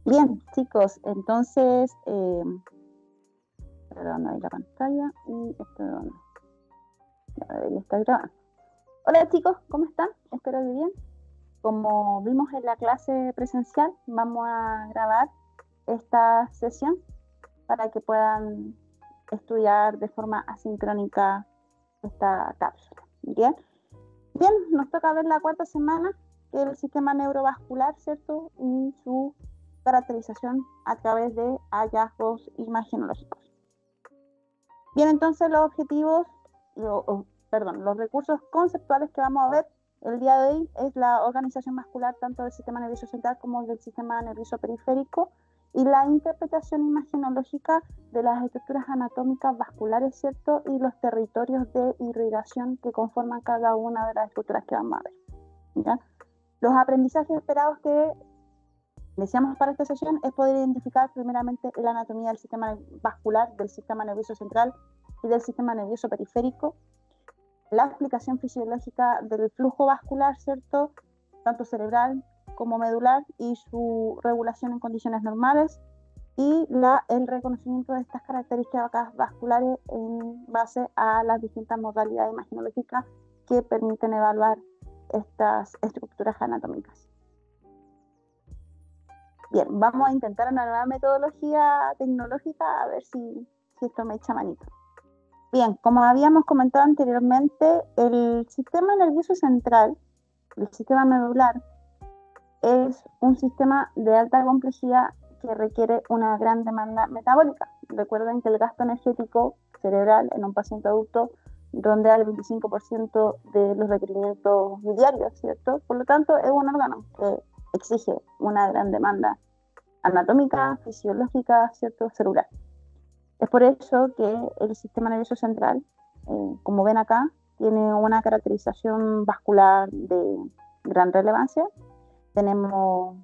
Bien, chicos, entonces, perdón, ahí la pantalla y esto ya debería estar grabando. Hola chicos, ¿cómo están? Espero que bien. Como vimos en la clase presencial, vamos a grabar esta sesión para que puedan estudiar de forma asincrónica esta cápsula. Bien, bien, nos toca ver la cuarta semana del sistema neurovascular, ¿cierto? Y su caracterización a través de hallazgos imagenológicos. Bien, entonces los objetivos, los recursos conceptuales que vamos a ver el día de hoy es la organización vascular tanto del sistema nervioso central como del sistema nervioso periférico y la interpretación imagenológica de las estructuras anatómicas vasculares, ¿cierto? Y los territorios de irrigación que conforman cada una de las estructuras que vamos a ver, ¿ya? Los aprendizajes esperados que deseamos para esta sesión es poder identificar primeramente la anatomía del sistema vascular, del sistema nervioso central y del sistema nervioso periférico, la explicación fisiológica del flujo vascular, ¿cierto? Tanto cerebral como medular y su regulación en condiciones normales y el reconocimiento de estas características vasculares en base a las distintas modalidades imagenológicas que permiten evaluar estas estructuras anatómicas. Bien, vamos a intentar una nueva metodología tecnológica a ver si esto me echa manito. Bien, como habíamos comentado anteriormente, el sistema nervioso central, el sistema medular, es un sistema de alta complejidad que requiere una gran demanda metabólica. Recuerden que el gasto energético cerebral en un paciente adulto ronda el 25% de los requerimientos diarios, ¿cierto? Por lo tanto, es un órgano que exige una gran demanda anatómica, fisiológica, ¿cierto? Celular. Es por eso que el sistema nervioso central, como ven acá, tiene una caracterización vascular de gran relevancia. Tenemos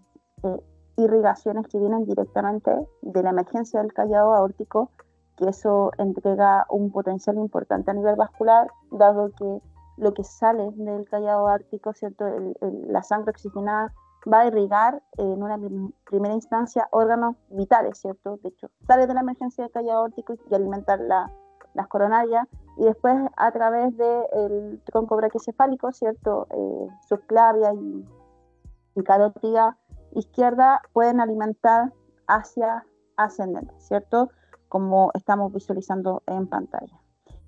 irrigaciones que vienen directamente de la emergencia del callado aórtico, que eso entrega un potencial importante a nivel vascular, dado que lo que sale del callado aórtico, ¿cierto? La sangre oxigenada va a irrigar en una primera instancia órganos vitales, ¿cierto? De hecho, sale de la emergencia del callado aórtico y alimentar las coronarias, y después a través del tronco brachiocefálico, ¿cierto? Subclavia y carótida izquierda pueden alimentar hacia ascendente, ¿cierto? Como estamos visualizando en pantalla.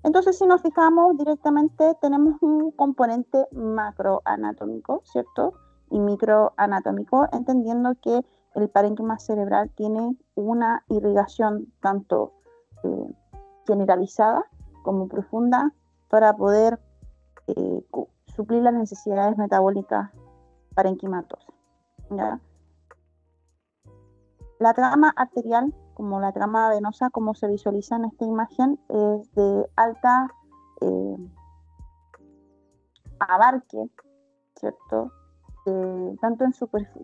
Entonces, si nos fijamos directamente, tenemos un componente macroanatómico, ¿cierto? Y microanatómico, entendiendo que el parénquima cerebral tiene una irrigación tanto generalizada como profunda para poder suplir las necesidades metabólicas parenquimatosas, ¿ya? La trama arterial, como la trama venosa, como se visualiza en esta imagen, es de alta abarque, ¿cierto? Tanto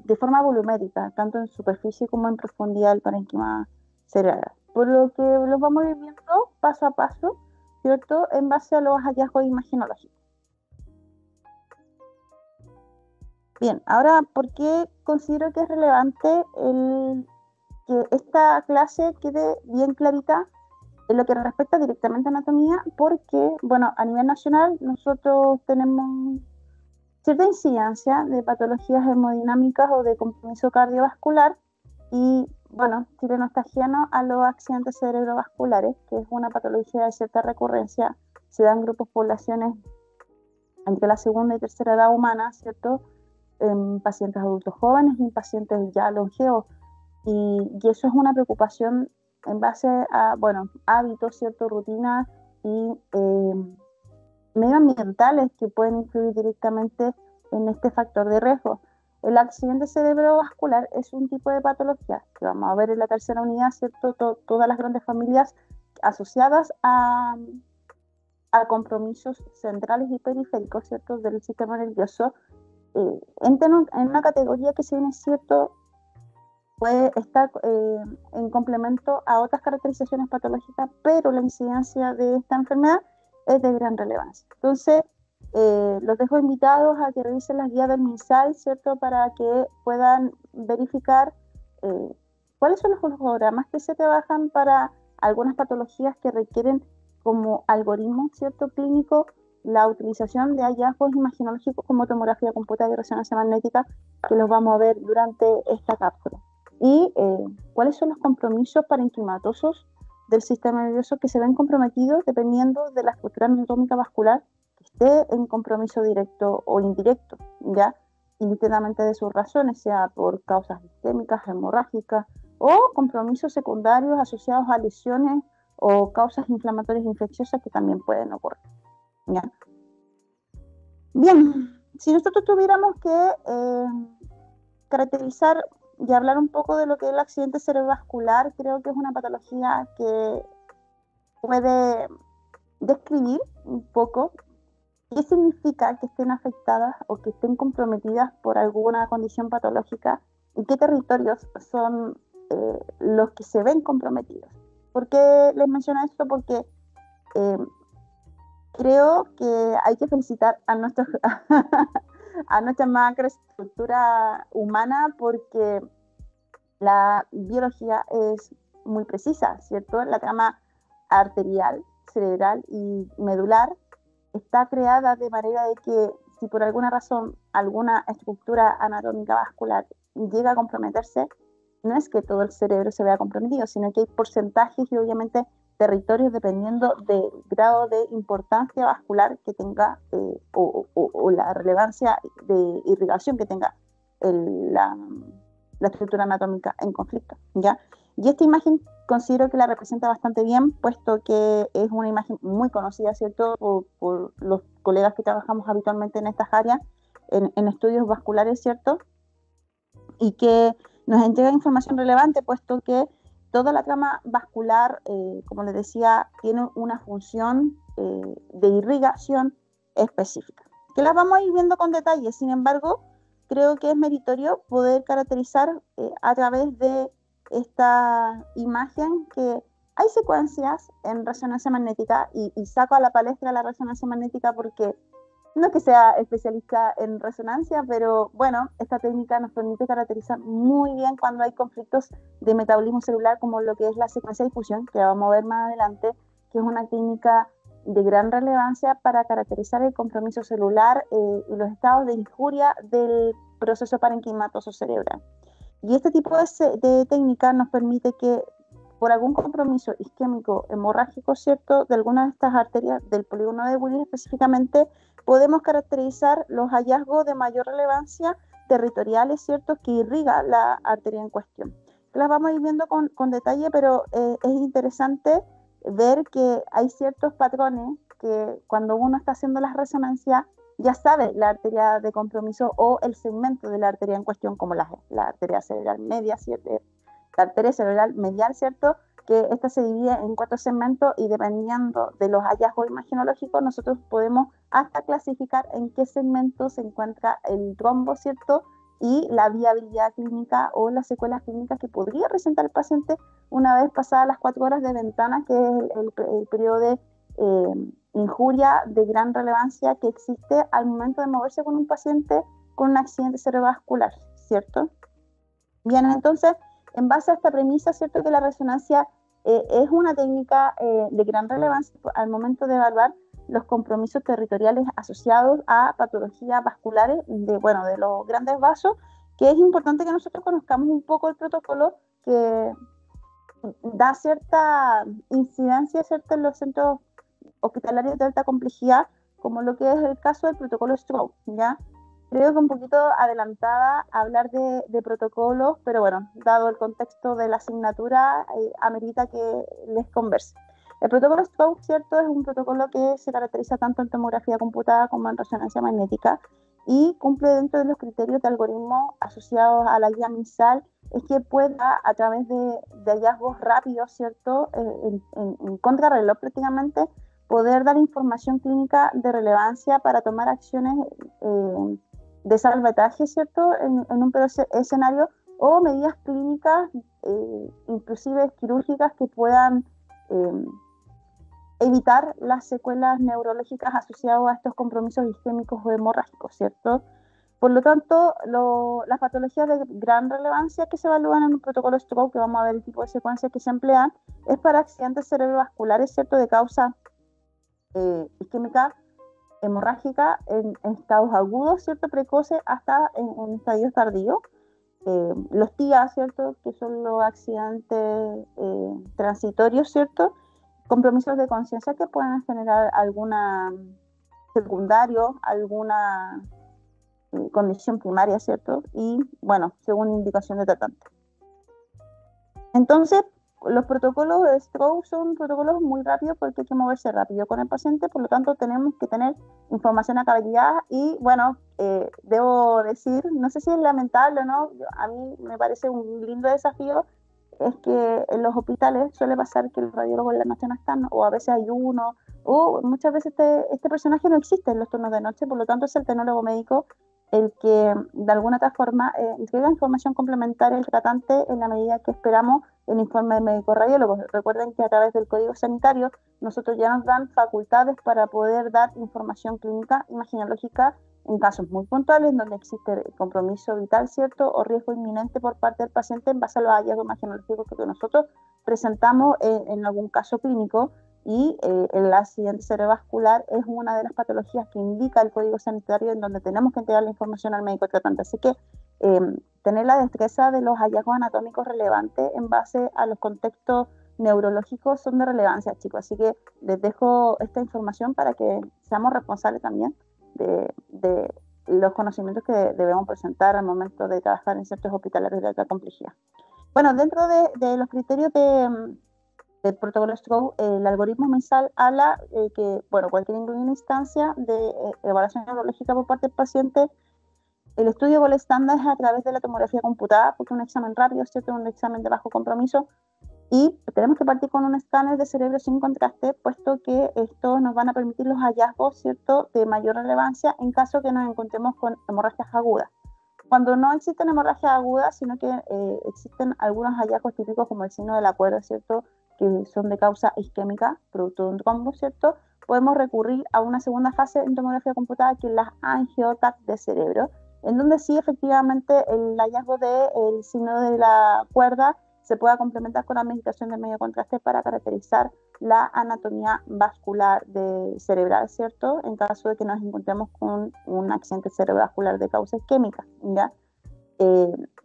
de forma volumétrica, tanto en superficie como en profundidad del parénquima cerebral. Por lo que lo vamos a ir viendo paso a paso, ¿cierto? En base a los hallazgos imagenológicos. Bien, ahora, ¿por qué considero que es relevante que esta clase quede bien clarita en lo que respecta directamente a anatomía? Porque, bueno, a nivel nacional nosotros tenemos cierta incidencia de patologías hemodinámicas o de compromiso cardiovascular y, bueno, Chile no está ajeno a los accidentes cerebrovasculares, que es una patología de cierta recurrencia, se dan grupos poblaciones entre la segunda y tercera edad humana, ¿cierto? En pacientes adultos jóvenes y en pacientes ya longevos, y eso es una preocupación en base a, bueno, hábitos, ¿cierto? Rutinas y medioambientales que pueden influir directamente en este factor de riesgo. El accidente cerebrovascular es un tipo de patología que vamos a ver en la tercera unidad, ¿cierto? Todas las grandes familias asociadas a compromisos centrales y periféricos, ¿cierto? Del sistema nervioso, entran en una categoría que, si bien es cierto, puede estar en complemento a otras caracterizaciones patológicas, pero la incidencia de esta enfermedad es de gran relevancia. Entonces, los dejo invitados a que revisen las guías del MinSal, ¿cierto? Para que puedan verificar ¿cuáles son los flujogramas que se trabajan para algunas patologías que requieren como algoritmo, ¿cierto?, clínico, la utilización de hallazgos imaginológicos como tomografía computada y resonancia magnética, que los vamos a ver durante esta cápsula? Y cuáles son los compromisos parenquimatosos del sistema nervioso que se ven comprometidos dependiendo de la estructura anatómica vascular que esté en compromiso directo o indirecto, ¿ya? Indistintamente de sus razones, sea por causas isquémicas, hemorrágicas o compromisos secundarios asociados a lesiones o causas inflamatorias infecciosas que también pueden ocurrir, ¿ya? Bien, si nosotros tuviéramos que caracterizar y hablar un poco de lo que es el accidente cerebrovascular, creo que es una patología que puede describir un poco qué significa que estén afectadas o que estén comprometidas por alguna condición patológica y qué territorios son los que se ven comprometidos. ¿Por qué les menciono esto? Porque creo que hay que felicitar a nuestra macroestructura humana, porque la biología es muy precisa, ¿cierto? La trama arterial, cerebral y medular está creada de manera de que si por alguna razón alguna estructura anatómica vascular llega a comprometerse, no es que todo el cerebro se vea comprometido, sino que hay porcentajes y obviamente territorios dependiendo del grado de importancia vascular que tenga o la relevancia de irrigación que tenga la estructura anatómica en conflicto, ¿ya? Y esta imagen considero que la representa bastante bien, puesto que es una imagen muy conocida, ¿cierto?, por los colegas que trabajamos habitualmente en estas áreas, en estudios vasculares, ¿cierto?, y que nos entrega información relevante, puesto que toda la trama vascular, como les decía, tiene una función de irrigación específica, que las vamos a ir viendo con detalle. Sin embargo, creo que es meritorio poder caracterizar a través de esta imagen que hay secuencias en resonancia magnética, y saco a la palestra la resonancia magnética porque no es que sea especialista en resonancia, pero bueno, esta técnica nos permite caracterizar muy bien cuando hay conflictos de metabolismo celular, como lo que es la secuencia de difusión, que vamos a ver más adelante, que es una técnica de gran relevancia para caracterizar el compromiso celular y los estados de injuria del proceso parenquimatoso cerebral. Y este tipo de técnica nos permite que por algún compromiso isquémico hemorrágico, ¿cierto?, de alguna de estas arterias del polígono de Willis específicamente, podemos caracterizar los hallazgos de mayor relevancia territoriales, ¿cierto?, que irriga la arteria en cuestión. Las vamos a ir viendo con detalle, pero es interesante ver que hay ciertos patrones que cuando uno está haciendo las resonancias ya sabe la arteria de compromiso o el segmento de la arteria en cuestión, como la arteria cerebral media, ¿cierto?, la arteria cerebral medial, ¿cierto?, que esta se divide en 4 segmentos y dependiendo de los hallazgos imaginológicos nosotros podemos hasta clasificar en qué segmento se encuentra el trombo, ¿cierto?, y la viabilidad clínica o las secuelas clínicas que podría presentar el paciente una vez pasadas las 4 horas de ventana, que es el periodo de injuria de gran relevancia que existe al momento de moverse con un paciente con un accidente cerebrovascular, ¿cierto? Bien, entonces, en base a esta premisa, ¿cierto?, que la resonancia es una técnica de gran relevancia al momento de evaluar los compromisos territoriales asociados a patologías vasculares de los grandes vasos, que es importante que nosotros conozcamos un poco el protocolo que da cierta incidencia, ¿cierto?, en los centros hospitalarios de alta complejidad, como lo que es el caso del protocolo Stroke, ¿ya? Creo que un poquito adelantada a hablar de protocolos, pero bueno, dado el contexto de la asignatura, amerita que les converse. El protocolo Stroke, ¿cierto?, es un protocolo que se caracteriza tanto en tomografía computada como en resonancia magnética y cumple dentro de los criterios de algoritmo asociados a la guía MISAL, es que pueda, a través de hallazgos rápidos, ¿cierto?, en contrarreloj prácticamente, poder dar información clínica de relevancia para tomar acciones de salvataje, ¿cierto?, en un escenario, o medidas clínicas, inclusive quirúrgicas, que puedan evitar las secuelas neurológicas asociadas a estos compromisos isquémicos o hemorrágicos, ¿cierto? Por lo tanto, las patologías de gran relevancia que se evalúan en un protocolo stroke, que vamos a ver el tipo de secuencias que se emplean, es para accidentes cerebrovasculares, ¿cierto?, de causa isquémica, hemorrágica, en estados agudos, ¿cierto?, precoces, hasta en estadios tardíos. Los TIA, ¿cierto?, que son los accidentes transitorios, ¿cierto?, compromisos de conciencia que pueden generar alguna secundario, alguna condición primaria, ¿cierto? Y, bueno, según indicación de tratante. Entonces, los protocolos de stroke son protocolos muy rápidos porque hay que moverse rápido con el paciente, por lo tanto tenemos que tener información a cabalidad y, bueno, debo decir, no sé si es lamentable o no, a mí me parece un lindo desafío, es que en los hospitales suele pasar que los radiólogos en la noche no están, o a veces hay uno, o muchas veces este personaje no existe en los turnos de noche, por lo tanto es el tecnólogo médico el que de alguna otra forma entrega información complementaria al tratante en la medida que esperamos el informe médico radiólogo. Recuerden que a través del código sanitario nosotros ya nos dan facultades para poder dar información clínica imaginológica en casos muy puntuales donde existe compromiso vital, ¿cierto?, o riesgo inminente por parte del paciente en base a los hallazgos imaginológicos que nosotros presentamos en algún caso clínico. Y el accidente cerebrovascular es una de las patologías que indica el código sanitario en donde tenemos que entregar la información al médico tratante. Así que tener la destreza de los hallazgos anatómicos relevantes en base a los contextos neurológicos son de relevancia, chicos. Así que les dejo esta información para que seamos responsables también de los conocimientos que debemos presentar al momento de trabajar en centros hospitalarios de alta complejidad. Bueno, dentro de los criterios del protocolo stroke, el algoritmo mensal habla que, bueno, cualquier instancia de evaluación neurológica por parte del paciente, el estudio gold estándar es a través de la tomografía computada, porque es un examen rápido, ¿cierto?, un examen de bajo compromiso, y tenemos que partir con un escáner de cerebro sin contraste, puesto que estos nos van a permitir los hallazgos, ¿cierto?, de mayor relevancia en caso que nos encontremos con hemorragias agudas. Cuando no existen hemorragias agudas, sino que existen algunos hallazgos típicos como el signo de la cuerda, ¿cierto?, que son de causa isquémica, producto de un trombo, ¿cierto?, podemos recurrir a una segunda fase en tomografía computada, que es la angioTAC de cerebro, en donde sí, efectivamente, el hallazgo del signo de la cuerda se pueda complementar con la medicación de medio contraste para caracterizar la anatomía vascular cerebral, ¿cierto?, en caso de que nos encontremos con un accidente cerebrovascular de causa isquémica, ¿ya?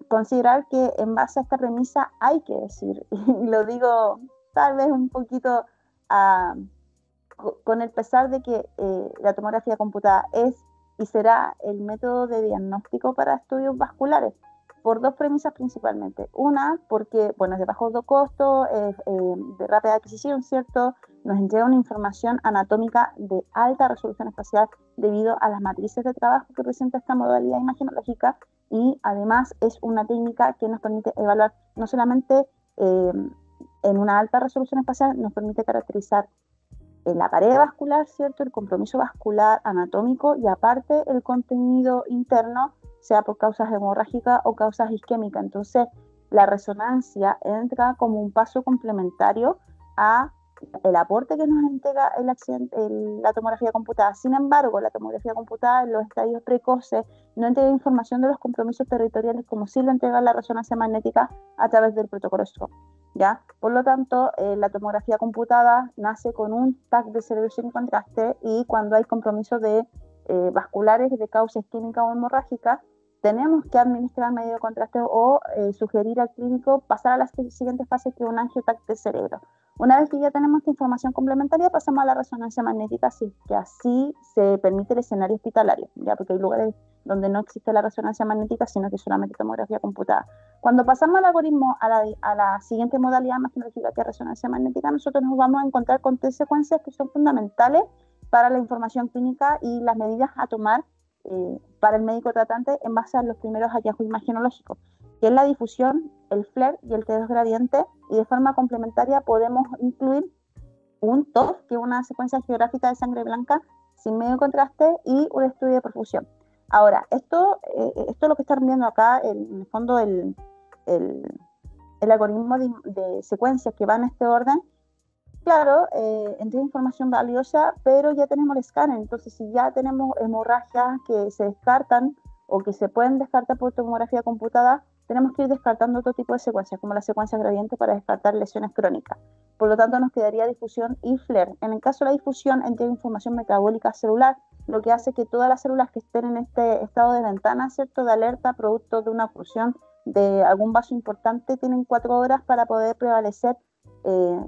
Considerar que en base a esta premisa hay que decir, y lo digo tal vez un poquito con el pesar de que la tomografía computada es y será el método de diagnóstico para estudios vasculares, por dos premisas principalmente. Una, porque, bueno, es de bajo costo, de rápida adquisición, ¿cierto?, nos entrega una información anatómica de alta resolución espacial debido a las matrices de trabajo que presenta esta modalidad imaginológica, y además es una técnica que nos permite evaluar no solamente en una alta resolución espacial, nos permite caracterizar la pared vascular, ¿cierto?, el compromiso vascular anatómico, y aparte el contenido interno, sea por causas hemorrágicas o causas isquémicas. Entonces, la resonancia entra como un paso complementario a el aporte que nos entrega la tomografía computada. Sin embargo, la tomografía computada en los estadios precoces no entrega información de los compromisos territoriales como sí lo entrega la resonancia magnética a través del protocolo stroke, ¿ya? Por lo tanto, la tomografía computada nace con un TAC de cerebro sin contraste, y cuando hay compromisos vasculares de causa isquémica o hemorrágica, tenemos que administrar medio de contraste o sugerir al clínico pasar a la siguiente fase, que es un angioTAC de cerebro. Una vez que ya tenemos esta información complementaria, pasamos a la resonancia magnética, así que así se permite el escenario hospitalario, ya, porque hay lugares donde no existe la resonancia magnética, sino que solamente tomografía computada. Cuando pasamos al algoritmo a la siguiente modalidad imaginológica, que es resonancia magnética, nosotros nos vamos a encontrar con tres secuencias que son fundamentales para la información clínica y las medidas a tomar para el médico tratante en base a los primeros hallazgos imaginológicos, que es la difusión, el FLAIR y el T2 gradiente, y de forma complementaria podemos incluir un TOF, que es una secuencia geográfica de sangre blanca sin medio contraste, y un estudio de perfusión. Ahora, esto es lo que están viendo acá, en el fondo el algoritmo de secuencias que va en este orden. Claro, entrega información valiosa, pero ya tenemos el escáner, entonces si ya tenemos hemorragias que se descartan o que se pueden descartar por tomografía computada, tenemos que ir descartando otro tipo de secuencias, como la secuencia gradiente para descartar lesiones crónicas. Por lo tanto, nos quedaría difusión y FLAIR. En el caso de la difusión, entrega información metabólica celular, lo que hace que todas las células que estén en este estado de ventana, ¿cierto?, de alerta, producto de una oclusión de algún vaso importante, tienen 4 horas para poder prevalecer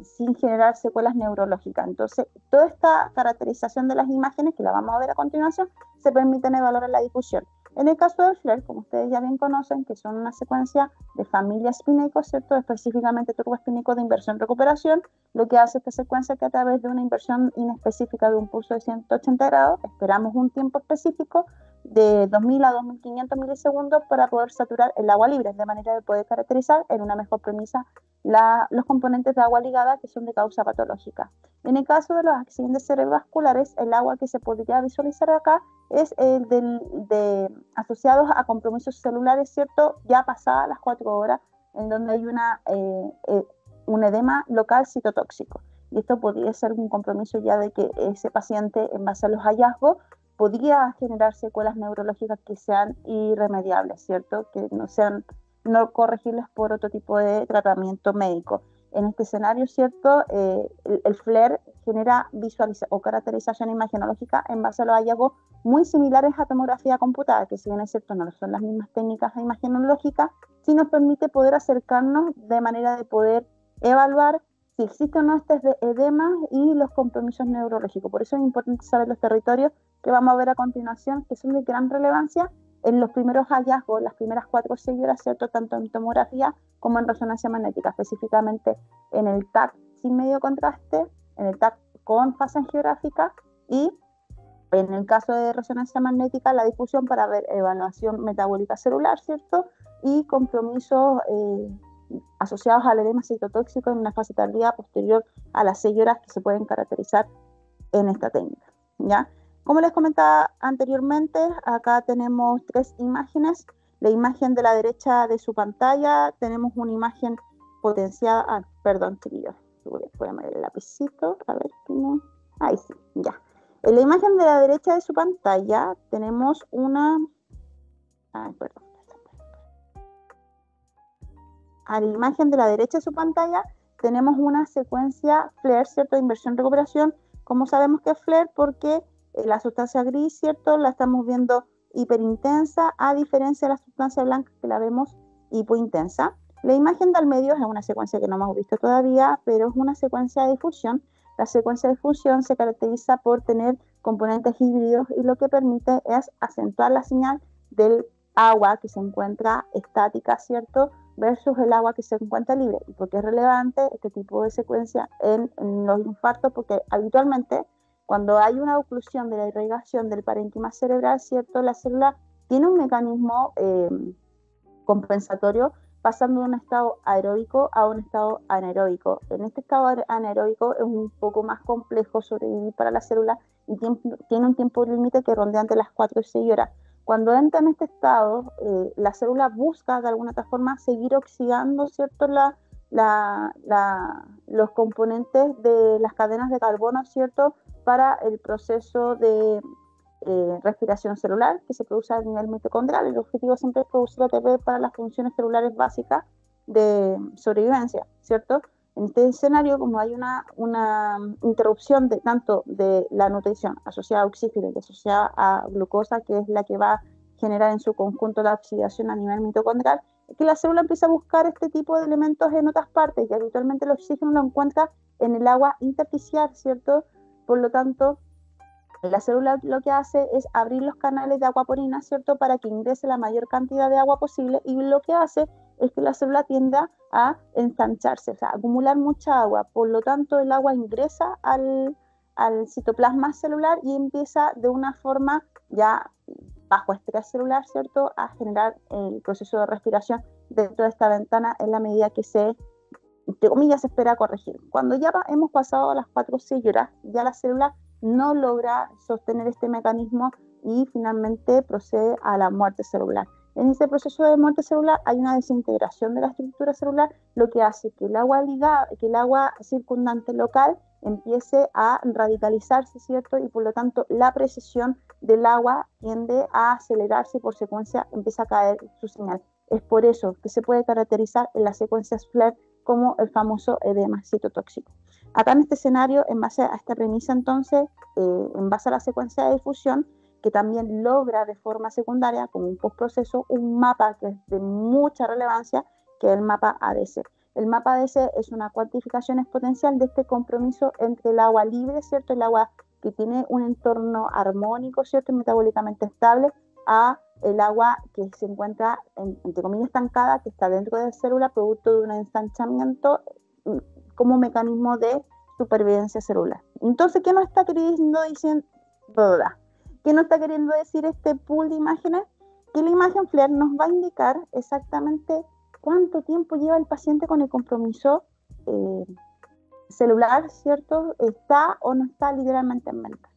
sin generar secuelas neurológicas. Entonces, toda esta caracterización de las imágenes, que la vamos a ver a continuación, se permiten evaluar en la difusión. En el caso del FLAIR, como ustedes ya bien conocen, que son una secuencia de familia espineico, ¿cierto?, específicamente turbo espineico de inversión-recuperación, lo que hace esta secuencia que a través de una inversión inespecífica de un pulso de 180 grados, esperamos un tiempo específico de 2000 a 2500 milisegundos para poder saturar el agua libre, de manera de poder caracterizar en una mejor premisa los componentes de agua ligada que son de causa patológica. En el caso de los accidentes cerebrovasculares, el agua que se podría visualizar acá es el asociados a compromisos celulares, ¿cierto?, ya pasadas las 4 horas, en donde hay un edema local citotóxico. Y esto podría ser un compromiso ya de que ese paciente, en base a los hallazgos, podría generar secuelas neurológicas que sean irremediables, ¿cierto?, que no sean no corregibles por otro tipo de tratamiento médico. En este escenario, ¿cierto?, el FLAIR genera o caracterización imagenológica en base a los hallazgos muy similares a tomografía computada, que si bien es cierto no son las mismas técnicas imagenológicas, sí nos permite poder acercarnos de manera de poder evaluar si existe o no este edema y los compromisos neurológicos. Por eso es importante saber los territorios que vamos a ver a continuación, que son de gran relevancia en los primeros hallazgos, las primeras 4 horas, ¿cierto?, tanto en tomografía como en resonancia magnética, específicamente en el TAC sin medio contraste, en el TAC con fase angiográfica y en el caso de resonancia magnética, la difusión para ver evaluación metabólica celular, ¿cierto?, y compromisos asociados al edema citotóxico en una fase tardía posterior a las 6 horas que se pueden caracterizar en esta técnica, ¿ya? Como les comentaba anteriormente, acá tenemos 3 imágenes. La imagen de la derecha de su pantalla, tenemos una imagen potenciada. Perdón, chiquillos, voy a mover el lapicito, a ver, ¿no? Ahí sí, ya. En la imagen de la derecha de su pantalla tenemos una... perdón. A la imagen de la derecha de su pantalla tenemos una secuencia FLAIR, ¿cierto?, de inversión-recuperación. ¿Cómo sabemos que es FLAIR? Porque la sustancia gris, ¿cierto?, la estamos viendo hiperintensa, a diferencia de la sustancia blanca que la vemos hipointensa. La imagen del medio es una secuencia que no hemos visto todavía, pero es una secuencia de difusión. La secuencia de difusión se caracteriza por tener componentes híbridos y lo que permite es acentuar la señal del agua que se encuentra estática, ¿cierto?, versus el agua que se encuentra libre. ¿Y por qué es relevante este tipo de secuencia en los infartos? Porque habitualmente cuando hay una oclusión de la irrigación del parénquima cerebral, ¿cierto?, la célula tiene un mecanismo compensatorio pasando de un estado aeróbico a un estado anaeróbico. En este estado anaeróbico es un poco más complejo sobrevivir para la célula y tiene un tiempo límite que ronda entre las 4 y 6 horas. Cuando entra en este estado, la célula busca de alguna otra forma seguir oxidando, ¿cierto?, los componentes de las cadenas de carbono, ¿cierto?, para el proceso de respiración celular que se produce a nivel mitocondrial. El objetivo siempre es producir ATP para las funciones celulares básicas de sobrevivencia, ¿cierto? En este escenario, como hay una interrupción tanto de la nutrición asociada a oxígeno y asociada a glucosa, que es la que va a generar en su conjunto la oxidación a nivel mitocondrial, es que la célula empieza a buscar este tipo de elementos en otras partes y habitualmente el oxígeno lo encuentra en el agua intersticial, ¿cierto? Por lo tanto, la célula lo que hace es abrir los canales de acuaporina, ¿cierto?, para que ingrese la mayor cantidad de agua posible, y lo que hace es que la célula tienda a ensancharse, o sea, acumular mucha agua. Por lo tanto, el agua ingresa al citoplasma celular y empieza de una forma ya bajo estrés celular, ¿cierto?, a generar el proceso de respiración dentro de esta ventana en la medida que entre comillas, se espera corregir. Cuando ya hemos pasado las 4 o 6 horas, ya la célula no logra sostener este mecanismo y finalmente procede a la muerte celular. En este proceso de muerte celular hay una desintegración de la estructura celular, lo que hace que el agua circundante local empiece a radicalizarse, ¿cierto? Y por lo tanto la precisión del agua tiende a acelerarse y por secuencia empieza a caer su señal. Es por eso que se puede caracterizar en las secuencias FLAIR como el famoso edema citotóxico. Acá en este escenario, en base a esta premisa entonces, en base a la secuencia de difusión, que también logra de forma secundaria, como un postproceso, un mapa que es de mucha relevancia, que es el mapa ADC. El mapa ADC es una cuantificación exponencial de este compromiso entre el agua libre, ¿cierto? El agua que tiene un entorno armónico, ¿cierto? Y metabólicamente estable, a el agua que se encuentra, entre comillas, estancada, que está dentro de la célula, producto de un ensanchamiento como mecanismo de supervivencia celular. Entonces, ¿qué nos está queriendo decir? ¿Qué nos está queriendo decir este pool de imágenes? Que la imagen FLAIR nos va a indicar exactamente cuánto tiempo lleva el paciente con el compromiso celular, ¿cierto? ¿Está o no está literalmente en ventana?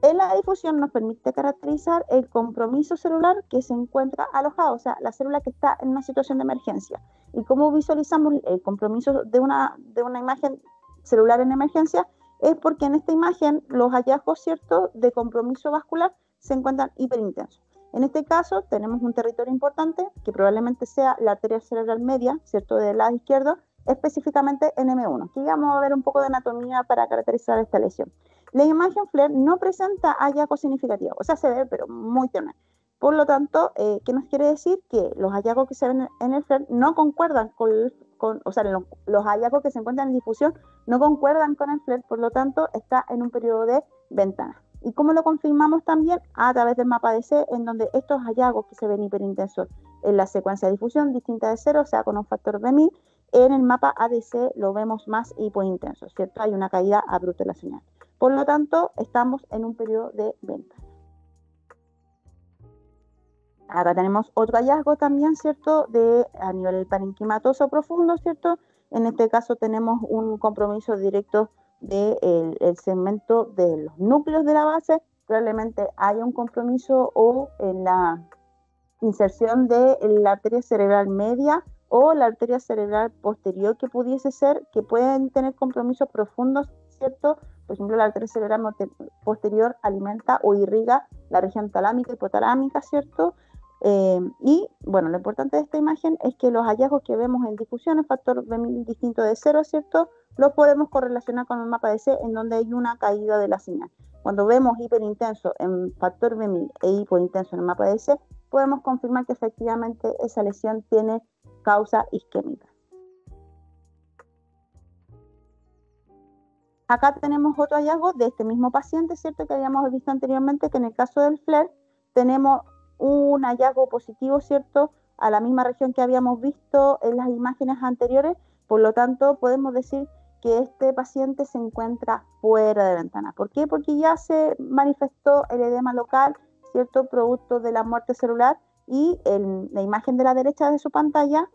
En la difusión nos permite caracterizar el compromiso celular que se encuentra alojado, o sea, la célula que está en una situación de emergencia. ¿Y cómo visualizamos el compromiso de una imagen celular en emergencia? Es porque en esta imagen los hallazgos, ¿cierto?, de compromiso vascular se encuentran hiperintensos. En este caso tenemos un territorio importante que probablemente sea la arteria cerebral media, ¿cierto?, del lado izquierdo, específicamente en M1. Aquí vamos a ver un poco de anatomía para caracterizar esta lesión. La imagen FLAIR no presenta hallazgos significativos, o sea, se ve, pero muy tenue. Por lo tanto, ¿qué nos quiere decir? Que los hallazgos que se ven en el FLAIR no concuerdan o sea, los hallazgos que se encuentran en difusión no concuerdan con el FLAIR, por lo tanto, está en un periodo de ventana. ¿Y cómo lo confirmamos también? A través del mapa ADC, en donde estos hallazgos que se ven hiperintensos en la secuencia de difusión distinta de 0, o sea, con un factor de 1000, en el mapa ADC lo vemos más hipointenso, ¿cierto? Hay una caída abrupta de la señal. Por lo tanto, estamos en un periodo de ventana. Acá tenemos otro hallazgo también, ¿cierto? A nivel parenquimatoso profundo, ¿cierto? En este caso tenemos un compromiso directo del segmento de los núcleos de la base. Probablemente haya un compromiso o en la inserción de la arteria cerebral media o la arteria cerebral posterior que pudiese ser, que pueden tener compromisos profundos, ¿cierto? Por ejemplo, la arteria cerebral posterior alimenta o irriga la región talámica y hipotalámica, ¿cierto? Y bueno, lo importante de esta imagen es que los hallazgos que vemos en difusión, el factor B1000 distinto de 0, ¿cierto? Los podemos correlacionar con el mapa de C, en donde hay una caída de la señal. Cuando vemos hiperintenso en factor B1000 e hipointenso en el mapa de C, podemos confirmar que efectivamente esa lesión tiene causa isquémica. Acá tenemos otro hallazgo de este mismo paciente, ¿cierto? Que habíamos visto anteriormente, que en el caso del FLAIR tenemos un hallazgo positivo, ¿cierto?, a la misma región que habíamos visto en las imágenes anteriores. Por lo tanto, podemos decir que este paciente se encuentra fuera de ventana. ¿Por qué? Porque ya se manifestó el edema local, ¿cierto?, producto de la muerte celular, y en la imagen de la derecha de su pantalla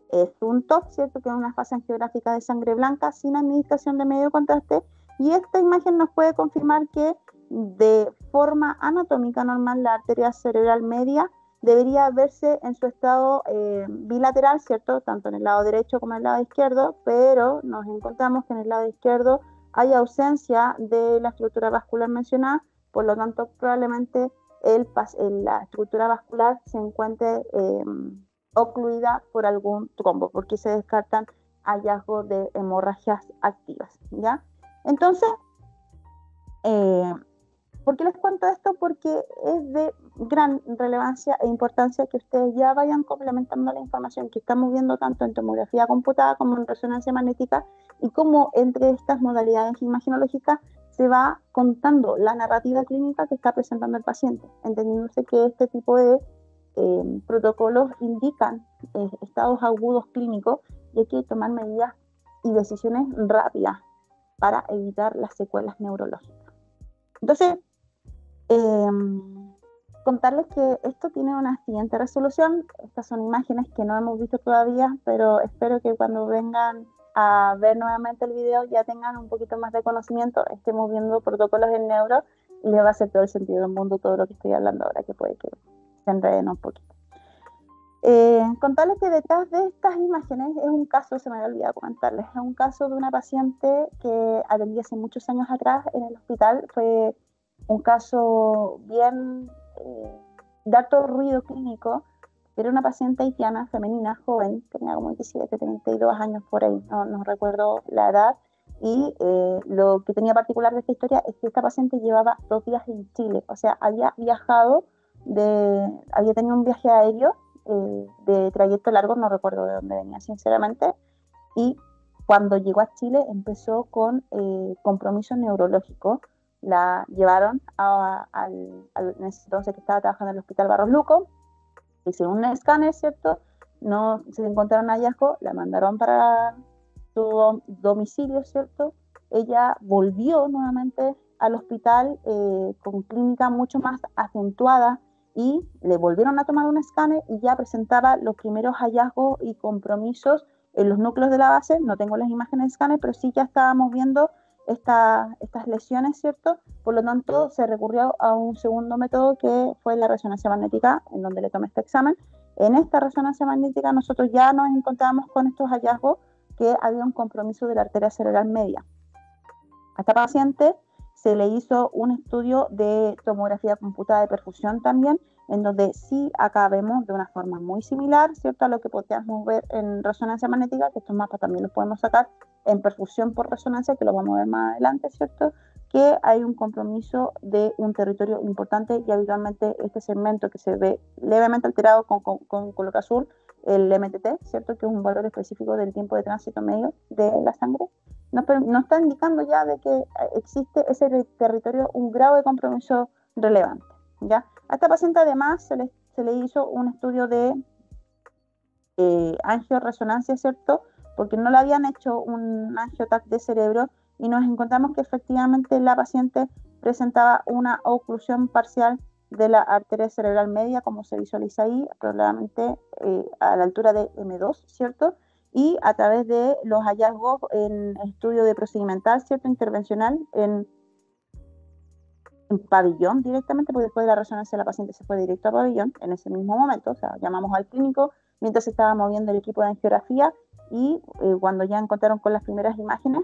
es un TOF, ¿cierto?, que es una fase angiográfica de sangre blanca sin administración de medio de contraste, y esta imagen nos puede confirmar que de forma anatómica normal la arteria cerebral media debería verse en su estado bilateral, ¿cierto?, tanto en el lado derecho como en el lado izquierdo, pero nos encontramos que en el lado izquierdo hay ausencia de la estructura vascular mencionada, por lo tanto probablemente la estructura vascular se encuentre ocluida por algún trombo, porque se descartan hallazgos de hemorragias activas, ¿ya? Entonces, ¿por qué les cuento esto? Porque es de gran relevancia e importancia que ustedes ya vayan complementando la información que estamos viendo tanto en tomografía computada como en resonancia magnética, y cómo entre estas modalidades imagenológicas se va contando la narrativa clínica que está presentando el paciente, entendiéndose que este tipo de protocolos indican estados agudos clínicos y hay que tomar medidas y decisiones rápidas para evitar las secuelas neurológicas. Entonces, contarles que esto tiene una siguiente resolución. Estas son imágenes que no hemos visto todavía, pero espero que cuando vengan a ver nuevamente el video ya tengan un poquito más de conocimiento, estemos viendo protocolos en neuro y les va a hacer todo el sentido del mundo todo lo que estoy hablando ahora, que puede que se enreden un poquito. Contarles que detrás de estas imágenes es un caso, se me había olvidado comentarles, es un caso de una paciente que atendí hace muchos años atrás en el hospital. Fue un caso bien de alto ruido clínico. Era una paciente haitiana, femenina, joven, tenía como 27, 32 años por ahí, no recuerdo la edad. Y lo que tenía particular de esta historia es que esta paciente llevaba 2 días en Chile, o sea, había viajado, había tenido un viaje aéreo de trayecto largo, no recuerdo de dónde venía sinceramente, y cuando llegó a Chile empezó con compromiso neurológico. La llevaron en ese entonces que estaba trabajando en el Hospital Barros Luco, hicieron un escáner, ¿cierto? No se encontraron hallazgo, la mandaron para su domicilio, ¿cierto? Ella volvió nuevamente al hospital con clínica mucho más acentuada y le volvieron a tomar un escáner y ya presentaba los primeros hallazgos y compromisos en los núcleos de la base. No tengo las imágenes de escáner, pero sí ya estábamos viendo estas lesiones, ¿cierto? Por lo tanto, se recurrió a un segundo método que fue la resonancia magnética, en donde le tomé este examen. En esta resonancia magnética nosotros ya nos encontrábamos con estos hallazgos que había un compromiso de la arteria cerebral media. A esta paciente se le hizo un estudio de tomografía computada de perfusión también, en donde sí acá vemos de una forma muy similar, ¿cierto?, a lo que podíamos ver en resonancia magnética, que estos mapas también los podemos sacar en perfusión por resonancia, que lo vamos a ver más adelante, ¿cierto?, que hay un compromiso de un territorio importante y habitualmente este segmento que se ve levemente alterado con color azul, el MTT, ¿cierto?, que es un valor específico del tiempo de tránsito medio de la sangre, nos está indicando ya de que existe ese territorio un grado de compromiso relevante, ¿ya? A esta paciente además se le hizo un estudio de angioresonancia, ¿cierto? Porque no le habían hecho un angiotac de cerebro y nos encontramos que efectivamente la paciente presentaba una oclusión parcial de la arteria cerebral media, como se visualiza ahí, probablemente a la altura de M2, ¿cierto? Y a través de los hallazgos en estudio de procedimental, ¿cierto?, intervencional, en pabellón directamente, porque después de la resonancia la paciente se fue directo a pabellón en ese mismo momento, o sea, llamamos al clínico mientras se estaba moviendo el equipo de angiografía y cuando ya encontraron con las primeras imágenes,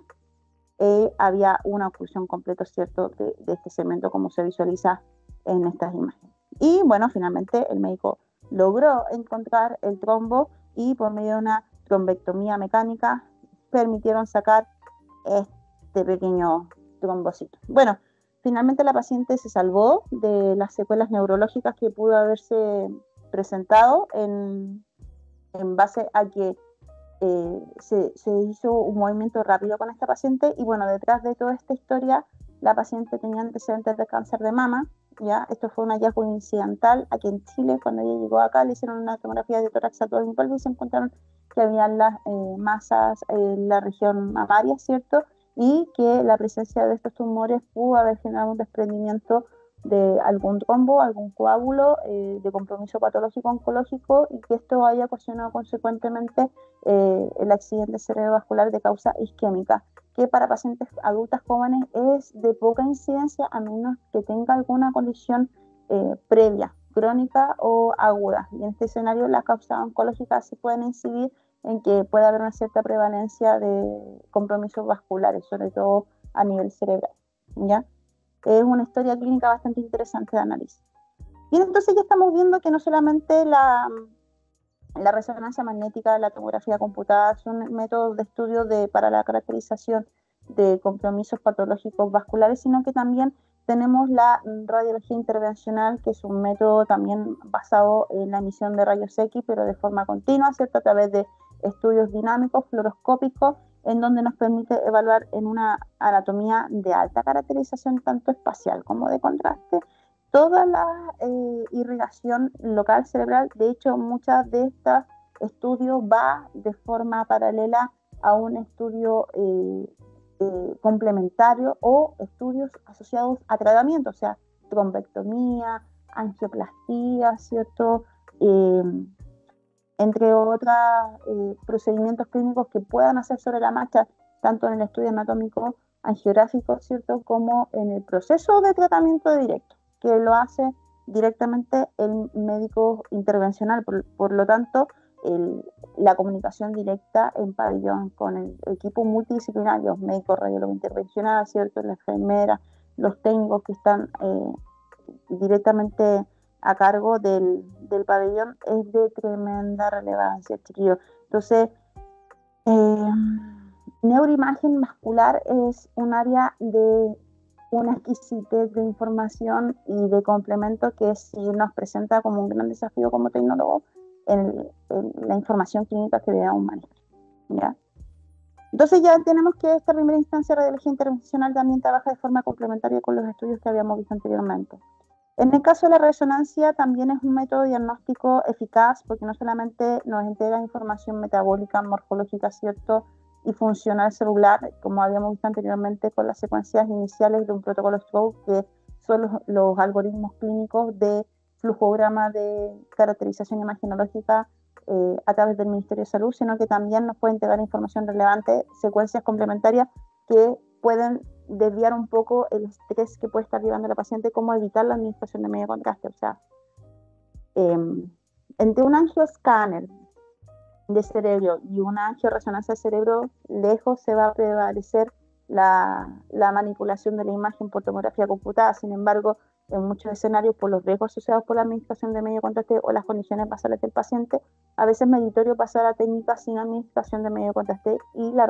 había una oclusión completa, ¿cierto?, de este segmento como se visualiza en estas imágenes. Y bueno, finalmente el médico logró encontrar el trombo y por medio de una trombectomía mecánica permitieron sacar este pequeño trombocito. Bueno, finalmente la paciente se salvó de las secuelas neurológicas que pudo haberse presentado en base a que se hizo un movimiento rápido con esta paciente y bueno, detrás de toda esta historia la paciente tenía antecedentes de cáncer de mama, ¿ya? Esto fue un hallazgo incidental aquí en Chile. Cuando ella llegó acá le hicieron una tomografía de tórax abdomen y se encontraron que había las masas en la región mamaria, ¿cierto? Y que la presencia de estos tumores pudo haber generado un desprendimiento de algún trombo, algún coágulo de compromiso patológico oncológico y que esto haya ocasionado consecuentemente el accidente cerebrovascular de causa isquémica, que para pacientes adultas jóvenes es de poca incidencia a menos que tenga alguna condición previa, crónica o aguda. Y en este escenario las causas oncológicas se pueden incidir en que puede haber una cierta prevalencia de compromisos vasculares, sobre todo a nivel cerebral, ¿ya? Es una historia clínica bastante interesante de análisis. Y entonces ya estamos viendo que no solamente la resonancia magnética, la tomografía computada son métodos de estudio para la caracterización de compromisos patológicos vasculares, sino que también tenemos la radiología intervencional, que es un método también basado en la emisión de rayos X, pero de forma continua, ¿cierto?, a través de estudios dinámicos, fluoroscópicos, en donde nos permite evaluar en una anatomía de alta caracterización, tanto espacial como de contraste, toda la irrigación local cerebral. De hecho, muchas de estos estudios va de forma paralela a un estudio complementario o estudios asociados a tratamiento, o sea, trombectomía, angioplastía, ¿cierto? Entre otros procedimientos clínicos que puedan hacer sobre la marcha, tanto en el estudio anatómico angiográfico, ¿cierto?, como en el proceso de tratamiento directo, que lo hace directamente el médico intervencional, por lo tanto, la comunicación directa en pabellón con el equipo multidisciplinario, médico, radiólogo intervencional, ¿cierto? La enfermera, los técnicos que están directamente a cargo del pabellón es de tremenda relevancia, chiquillos. Entonces, neuroimagen muscular es un área de una exquisitez de información y de complemento que sí nos presenta como un gran desafío como tecnólogo en la información clínica que debemos manejar, ¿ya? Entonces ya tenemos que esta primera instancia de radiología intervencional también trabaja de forma complementaria con los estudios que habíamos visto anteriormente. En el caso de la resonancia también es un método diagnóstico eficaz porque no solamente nos entrega información metabólica, morfológica, ¿cierto? Y funcional celular, como habíamos visto anteriormente con las secuencias iniciales de un protocolo stroke, que son los algoritmos clínicos de flujograma de caracterización imagenológica a través del Ministerio de Salud, sino que también nos puede entregar información relevante, secuencias complementarias que pueden desviar un poco el estrés que puede estar llevando la paciente, cómo evitar la administración de medio de contraste. O sea, entre un angioscáner de cerebro y una angioresonancia de cerebro, lejos se va a prevalecer la manipulación de la imagen por tomografía computada. Sin embargo, en muchos escenarios, por los riesgos asociados por la administración de medio de contraste o las condiciones basales del paciente, a veces es meritorio pasar a técnicas sin administración de medio de contraste, y la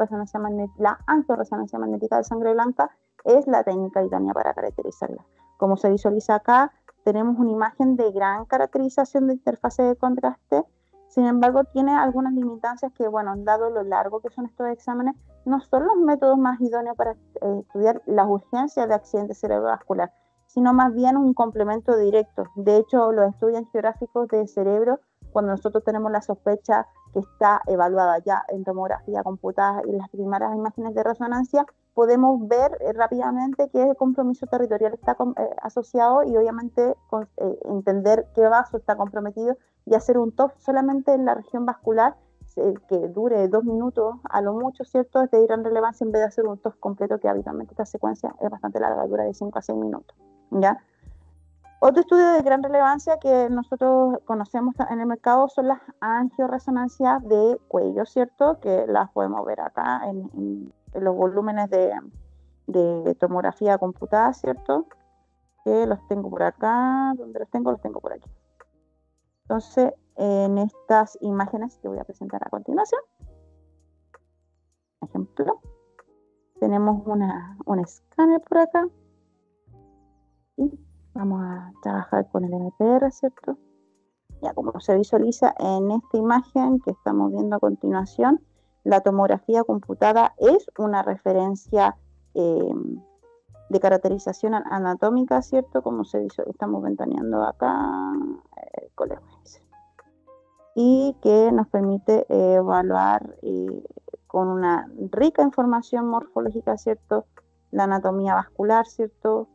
angioresonancia magnética de sangre blanca es la técnica idónea para caracterizarla. Como se visualiza acá, tenemos una imagen de gran caracterización de interfase de contraste. Sin embargo, tiene algunas limitancias que, bueno, dado lo largo que son estos exámenes, no son los métodos más idóneos para estudiar las urgencias de accidentes cerebrovascular, sino más bien un complemento directo. De hecho, los estudios geográficos de cerebro, cuando nosotros tenemos la sospecha que está evaluada ya en tomografía computada y las primeras imágenes de resonancia, podemos ver rápidamente qué compromiso territorial está asociado y obviamente entender qué vaso está comprometido y hacer un TOF solamente en la región vascular que dure 2 minutos a lo mucho, ¿cierto? Es de gran relevancia en vez de hacer un TOF completo, que habitualmente esta secuencia es bastante larga, dura de 5 a 6 minutos, ¿ya? Otro estudio de gran relevancia que nosotros conocemos en el mercado son las angioresonancias de cuello, ¿cierto? Que las podemos ver acá en los volúmenes de tomografía computada, ¿cierto? Que los tengo por acá, ¿dónde los tengo? Los tengo por aquí. Entonces, en estas imágenes que voy a presentar a continuación, por ejemplo, tenemos un escáner por acá y vamos a trabajar con el MPR, ¿cierto? Ya, como se visualiza en esta imagen que estamos viendo a continuación, la tomografía computada es una referencia de caracterización anatómica, ¿cierto? Como se visualiza, estamos ventaneando acá, y que nos permite evaluar con una rica información morfológica, ¿cierto? La anatomía vascular, ¿cierto?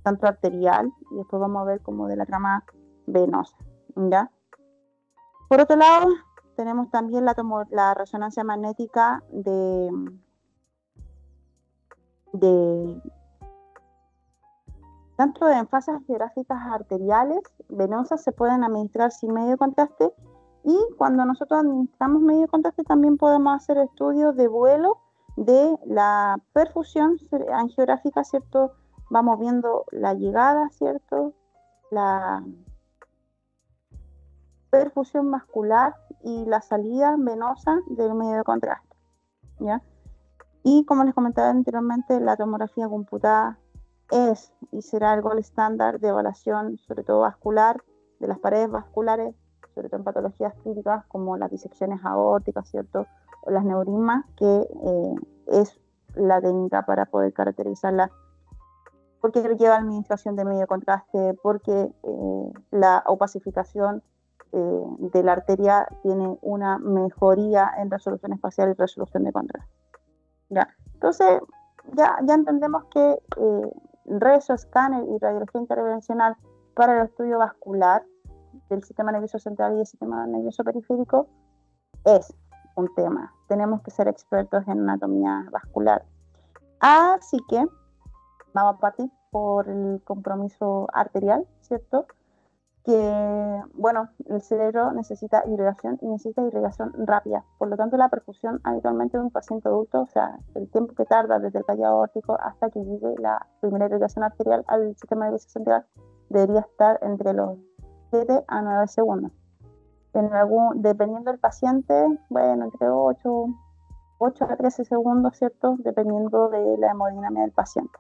Tanto arterial, y después vamos a ver como de la trama venosa, ¿ya? Por otro lado, tenemos también la resonancia magnética tanto en fases geográficas arteriales, venosas, se pueden administrar sin medio de contraste, y cuando nosotros administramos medio de contraste también podemos hacer estudios de vuelo de la perfusión angiográfica, ¿cierto? Vamos viendo la llegada, ¿cierto? La perfusión vascular y la salida venosa del medio de contraste, ¿ya? Y como les comentaba anteriormente, la tomografía computada es y será el gold estándar de evaluación, sobre todo vascular, de las paredes vasculares, sobre todo en patologías críticas como las disecciones aórticas, ¿cierto? O las neurismas, que es la técnica para poder caracterizarla, porque lleva administración de medio de contraste, porque la opacificación de la arteria tiene una mejoría en resolución espacial y resolución de contraste. ¿Ya? Entonces, ya entendemos que reso, escáner y radiología intervencional para el estudio vascular del sistema nervioso central y del sistema nervioso periférico es un tema. Tenemos que ser expertos en anatomía vascular. Así que vamos a partir por el compromiso arterial, ¿cierto? que, bueno, el cerebro necesita irrigación y necesita irrigación rápida. Por lo tanto, la perfusión habitualmente de un paciente adulto, o sea, el tiempo que tarda desde el callado aórtico hasta que llegue la primera irrigación arterial al sistema nervioso central, debería estar entre los 7 a 9 segundos. Dependiendo del paciente, bueno, entre 8 a 13 segundos, ¿cierto? Dependiendo de la hemodinámica del paciente.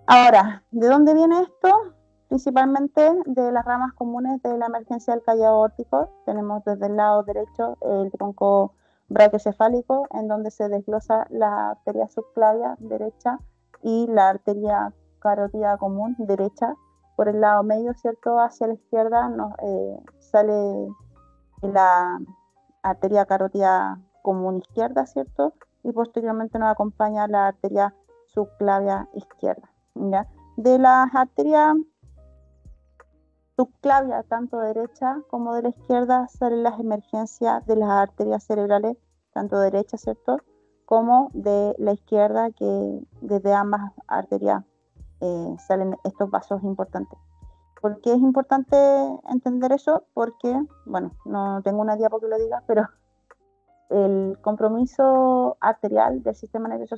Ahora, ¿de dónde viene esto? Principalmente de las ramas comunes de la emergencia del callado aórtico. Tenemos desde el lado derecho el tronco brachiocefálico, en donde se desglosa la arteria subclavia derecha y la arteria carótida común derecha. Por el lado medio, ¿cierto? Hacia la izquierda sale la arteria carótida común izquierda, ¿cierto? Y posteriormente nos acompaña la arteria subclavia izquierda, ¿ya? De las arterias subclavia, tanto derecha como de la izquierda, salen las emergencias de las arterias cerebrales, tanto derecha, ¿cierto? Como de la izquierda, que desde ambas arterias salen estos vasos importantes. ¿Por qué es importante entender eso? Porque, bueno, no tengo una diapo que lo diga, pero el compromiso arterial del sistema nervioso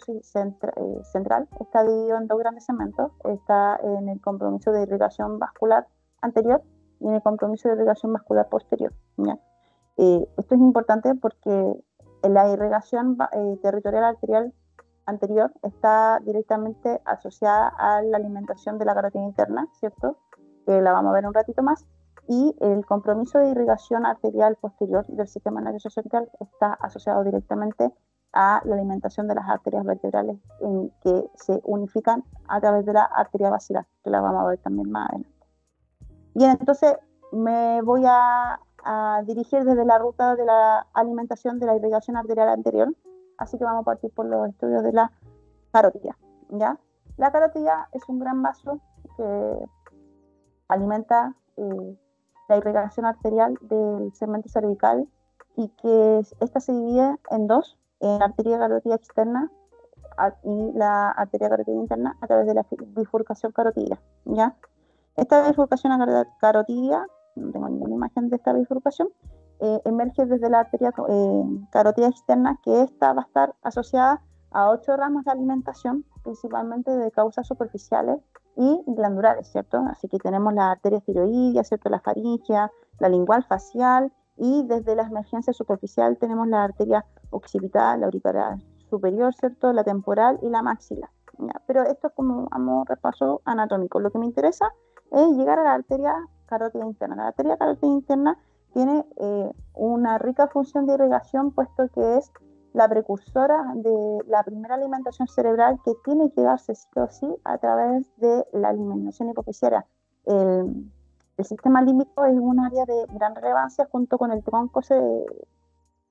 central está dividido en dos grandes segmentos. Está en el compromiso de irrigación vascular anterior y en el compromiso de irrigación vascular posterior, ¿ya? Esto es importante porque la irrigación territorial arterial anterior está directamente asociada a la alimentación de la carótida interna, ¿cierto? Que la vamos a ver un ratito más. Y el compromiso de irrigación arterial posterior del sistema nervioso central está asociado directamente a la alimentación de las arterias vertebrales que se unifican a través de la arteria basilar, que la vamos a ver también más adelante. Bien, entonces me voy a dirigir desde la ruta de la alimentación de la irrigación arterial anterior, así que vamos a partir por los estudios de la carótida, ¿ya? La carótida es un gran vaso que alimenta la irrigación arterial del segmento cervical y que esta se divide en dos, en la arteria carótida externa y la arteria carótida interna a través de la bifurcación carotidia, ¿ya? Esta bifurcación carotidia, no tengo ninguna imagen de esta bifurcación, emerge desde la arteria carótida externa, que esta va a estar asociada a 8 ramas de alimentación, principalmente de causas superficiales y glandulares, ¿cierto? Así que tenemos la arteria tiroidea, ¿cierto? La faringea, la lingual facial, y desde la emergencia superficial tenemos la arteria occipital, la auricular superior, ¿cierto? La temporal y la maxilar, ¿ya? Pero esto es como a repaso anatómico. Lo que me interesa es llegar a la arteria carótida interna. La arteria carótida interna tiene una rica función de irrigación, puesto que es la precursora de la primera alimentación cerebral, que tiene que darse sí o sí a través de la alimentación hipofisiaria. El sistema límbico es un área de gran relevancia junto con el tronco,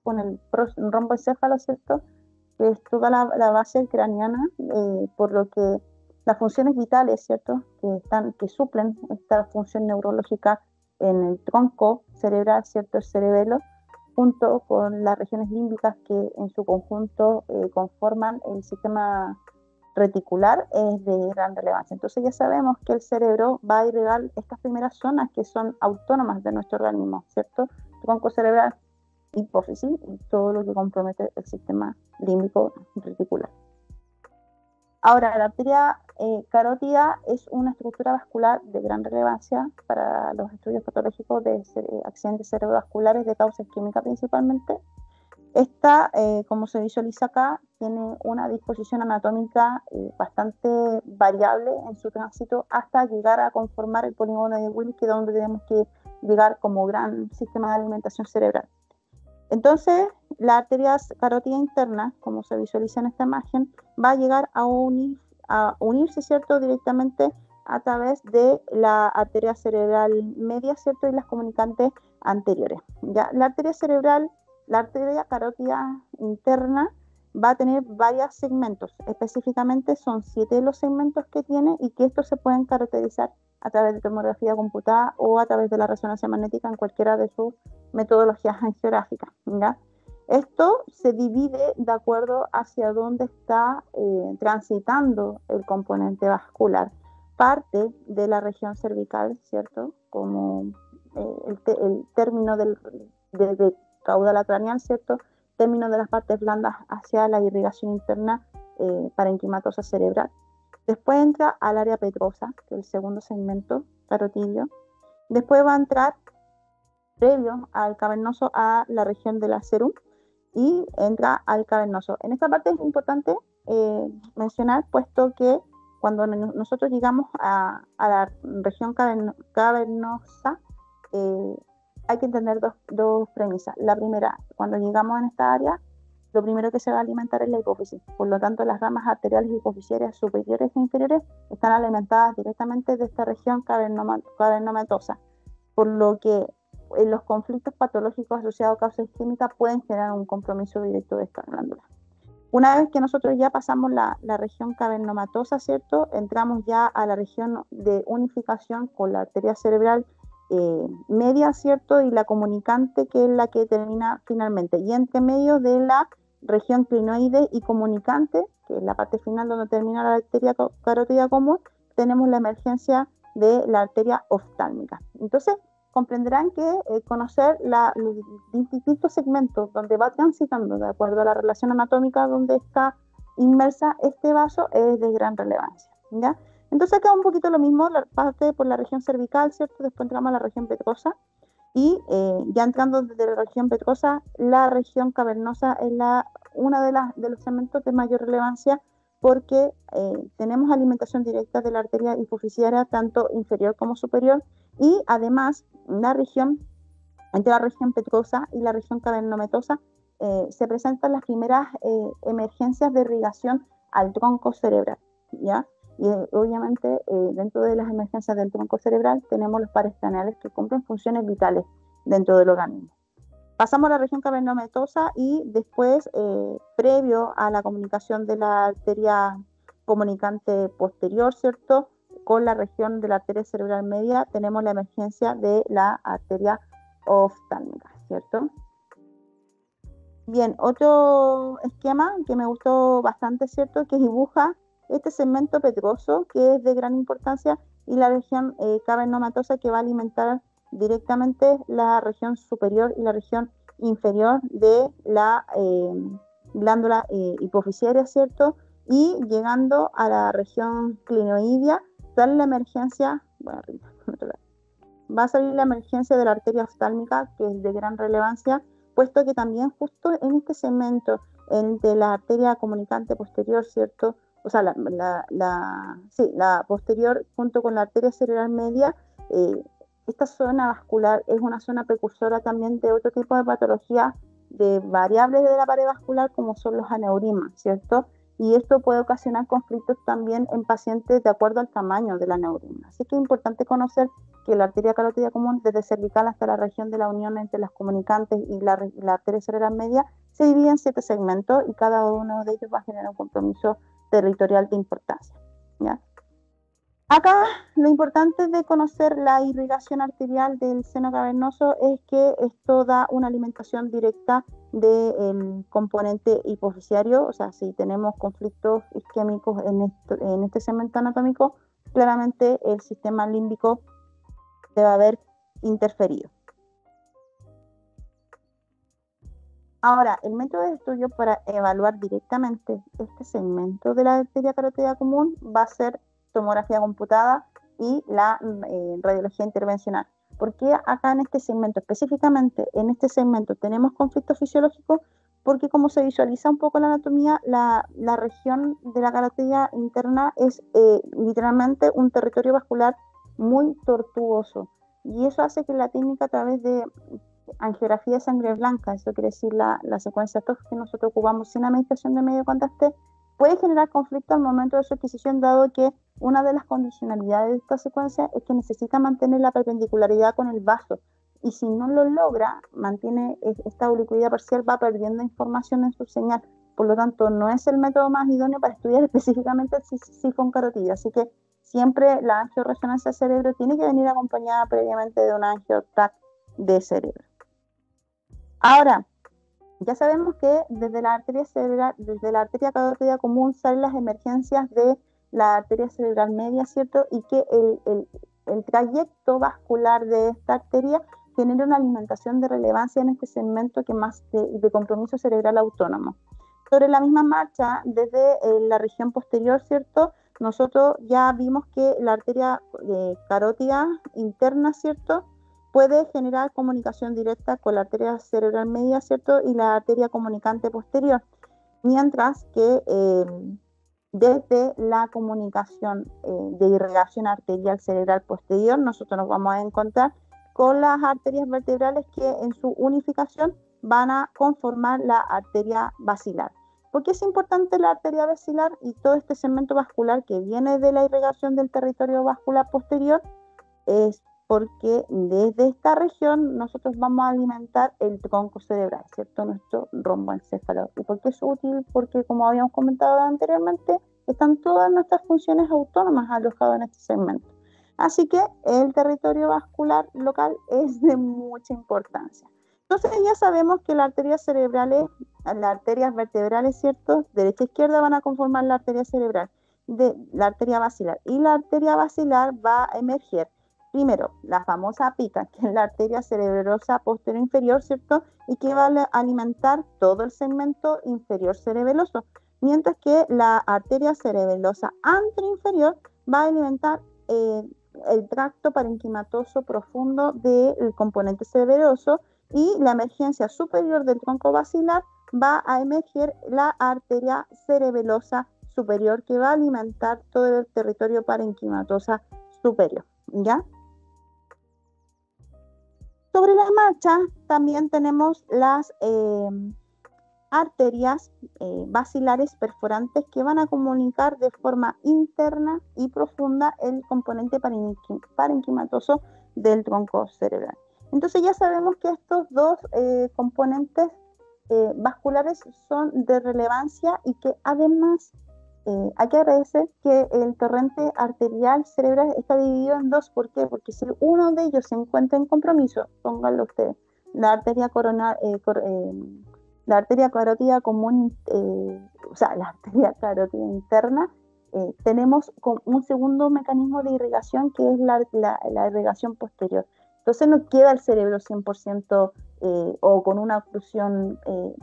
con el romboencéfalo, ¿cierto? Que es toda la base craneana, por lo que las funciones vitales, ¿cierto? Que suplen esta función neurológica en el tronco cerebral, ¿cierto? El cerebelo, junto con las regiones límbicas que en su conjunto conforman el sistema reticular, es de gran relevancia. Entonces ya sabemos que el cerebro va a irrigar estas primeras zonas que son autónomas de nuestro organismo, ¿cierto? Tronco cerebral, hipófisis y todo lo que compromete el sistema límbico reticular. Ahora, la arteria carótida es una estructura vascular de gran relevancia para los estudios patológicos de accidentes cerebrovasculares de causa isquémica principalmente. Esta, como se visualiza acá, tiene una disposición anatómica bastante variable en su tránsito hasta llegar a conformar el polígono de Willis, que es donde tenemos que llegar como gran sistema de alimentación cerebral. Entonces, la arteria carótida interna, como se visualiza en esta imagen, va a llegar a unirse, ¿cierto?, directamente a través de la arteria cerebral media, ¿cierto?, y las comunicantes anteriores. ¿Ya? La arteria carótida interna va a tener varios segmentos, específicamente son 7 los segmentos que tiene, y que estos se pueden caracterizar a través de tomografía computada o a través de la resonancia magnética en cualquiera de sus metodologías angiográficas, ¿ya? Esto se divide de acuerdo hacia dónde está transitando el componente vascular. parte de la región cervical, ¿cierto? Como el término de caudal craneal, ¿cierto? Término de las partes blandas hacia la irrigación interna parenquimatosa cerebral. Después entra al área petrosa, que es el segundo segmento carotidio. Después va a entrar, previo al cavernoso, a la región de la cerum y entra al cavernoso. En esta parte es importante mencionar, puesto que cuando nosotros llegamos a la región cavernosa, hay que entender dos premisas. La primera, cuando llegamos en esta área, lo primero que se va a alimentar es la hipófisis. Por lo tanto, las ramas arteriales hipofisiarias superiores e inferiores están alimentadas directamente de esta región cavernomatosa, por lo que los conflictos patológicos asociados a causas isquémicas pueden generar un compromiso directo de esta glándula. Una vez que nosotros ya pasamos la región cavernomatosa, ¿cierto? Entramos ya a la región de unificación con la arteria cerebral media, ¿cierto? Y la comunicante, que es la que termina finalmente. Y entre medio de la región clinoide y comunicante, que es la parte final donde termina la arteria carótida común, tenemos la emergencia de la arteria oftálmica. Entonces, comprenderán que conocer los distintos segmentos donde va transitando de acuerdo a la relación anatómica donde está inmersa este vaso es de gran relevancia, ¿ya? Entonces acá un poquito lo mismo, parte por la región cervical, ¿cierto? Después entramos a la región petrosa y ya entrando desde la región petrosa, la región cavernosa es una de los segmentos de mayor relevancia porque tenemos alimentación directa de la arteria hipofisiaria tanto inferior como superior y además entre la región petrosa y la región cavernomatosa se presentan las primeras emergencias de irrigación al tronco cerebral, ¿ya? Y obviamente dentro de las emergencias del tronco cerebral tenemos los pares craneales que cumplen funciones vitales dentro del organismo. Pasamos a la región cavernomatosa y después, previo a la comunicación de la arteria comunicante posterior, ¿cierto?, con la región de la arteria cerebral media, tenemos la emergencia de la arteria oftálmica, ¿cierto? Bien, otro esquema que me gustó bastante, ¿cierto?, que dibuja este segmento petroso, que es de gran importancia, y la región cavernomatosa, que va a alimentar directamente la región superior y la región inferior de la glándula hipofisiaria, ¿cierto? Y llegando a la región clinoidea, sale la emergencia, va a salir la emergencia de la arteria oftálmica, que es de gran relevancia, puesto que también justo en este segmento entre la arteria comunicante posterior, ¿cierto?, o sea, la posterior junto con la arteria cerebral media, esta zona vascular es una zona precursora también de otro tipo de patología de variables de la pared vascular, como son los aneurismas, ¿cierto? Y esto puede ocasionar conflictos también en pacientes de acuerdo al tamaño del aneurisma. Así que es importante conocer que la arteria carótida común, desde cervical hasta la región de la unión entre las comunicantes y la arteria cerebral media, se divide en 7 segmentos y cada uno de ellos va a generar un compromiso territorial de importancia, ¿ya? Acá lo importante de conocer la irrigación arterial del seno cavernoso es que esto da una alimentación directa del componente hipofisiario, o sea, si tenemos conflictos isquémicos en este segmento anatómico, claramente el sistema límbico debe haber interferido. Ahora, el método de estudio para evaluar directamente este segmento de la arteria carótida común va a ser tomografía computada y la radiología intervencional. ¿Por qué acá en este segmento, específicamente en este segmento, tenemos conflicto fisiológico? Porque como se visualiza un poco la anatomía, la región de la carótida interna es literalmente un territorio vascular muy tortuoso. Y eso hace que la técnica a través de angiografía de sangre blanca, eso quiere decir la secuencia TOF que nosotros ocupamos sin administración de medio contraste, puede generar conflicto al momento de su adquisición, dado que una de las condicionalidades de esta secuencia es que necesita mantener la perpendicularidad con el vaso, y si no lo logra, mantiene esta oblicuidad parcial, va perdiendo información en su señal. Por lo tanto, no es el método más idóneo para estudiar específicamente el sifón carotidio, así que siempre la angioresonancia de cerebro tiene que venir acompañada previamente de una angioTAC de cerebro. Ahora, ya sabemos que desde la arteria cerebral, desde la arteria carótida común salen las emergencias de la arteria cerebral media, ¿cierto? Y que el trayecto vascular de esta arteria genera una alimentación de relevancia en este segmento que más de compromiso cerebral autónomo. Sobre la misma marcha, desde la región posterior, ¿cierto? Nosotros ya vimos que la arteria carótida interna, ¿cierto?, puede generar comunicación directa con la arteria cerebral media, ¿cierto?, y la arteria comunicante posterior, mientras que desde la comunicación de irrigación arterial cerebral posterior, nosotros nos vamos a encontrar con las arterias vertebrales que en su unificación van a conformar la arteria basilar. ¿Por qué es importante la arteria basilar y todo este segmento vascular que viene de la irrigación del territorio vascular posterior? Es porque desde esta región nosotros vamos a alimentar el tronco cerebral, ¿cierto? Nuestro romboencéfalo. ¿Y por qué es útil? Porque, como habíamos comentado anteriormente, están todas nuestras funciones autónomas alojadas en este segmento. Así que el territorio vascular local es de mucha importancia. Entonces ya sabemos que las arterias vertebrales, ¿cierto?, derecha e izquierda van a conformar la arteria cerebral, la arteria basilar. Y la arteria basilar va a emerger primero la famosa apica, que es la arteria cerebrosa posterior inferior, ¿cierto?, y que va a alimentar todo el segmento inferior cerebeloso, mientras que la arteria cerebelosa anteroinferior va a alimentar el tracto parenquimatoso profundo del componente cerebroso, y la emergencia superior del tronco basilar va a emerger la arteria cerebelosa superior, que va a alimentar todo el territorio parenquimatosa superior, ¿ya? Sobre la marcha también tenemos las arterias basilares perforantes que van a comunicar de forma interna y profunda el componente parenquimatoso del tronco cerebral. Entonces ya sabemos que estos dos componentes vasculares son de relevancia y que además hay que agradecer que el torrente arterial cerebral está dividido en dos. ¿Por qué? Porque si uno de ellos se encuentra en compromiso, pónganlo ustedes, la arteria la arteria carótida común, o sea, la arteria carótida interna, tenemos un segundo mecanismo de irrigación que es la irrigación posterior. Entonces no queda el cerebro 100% o con una oclusión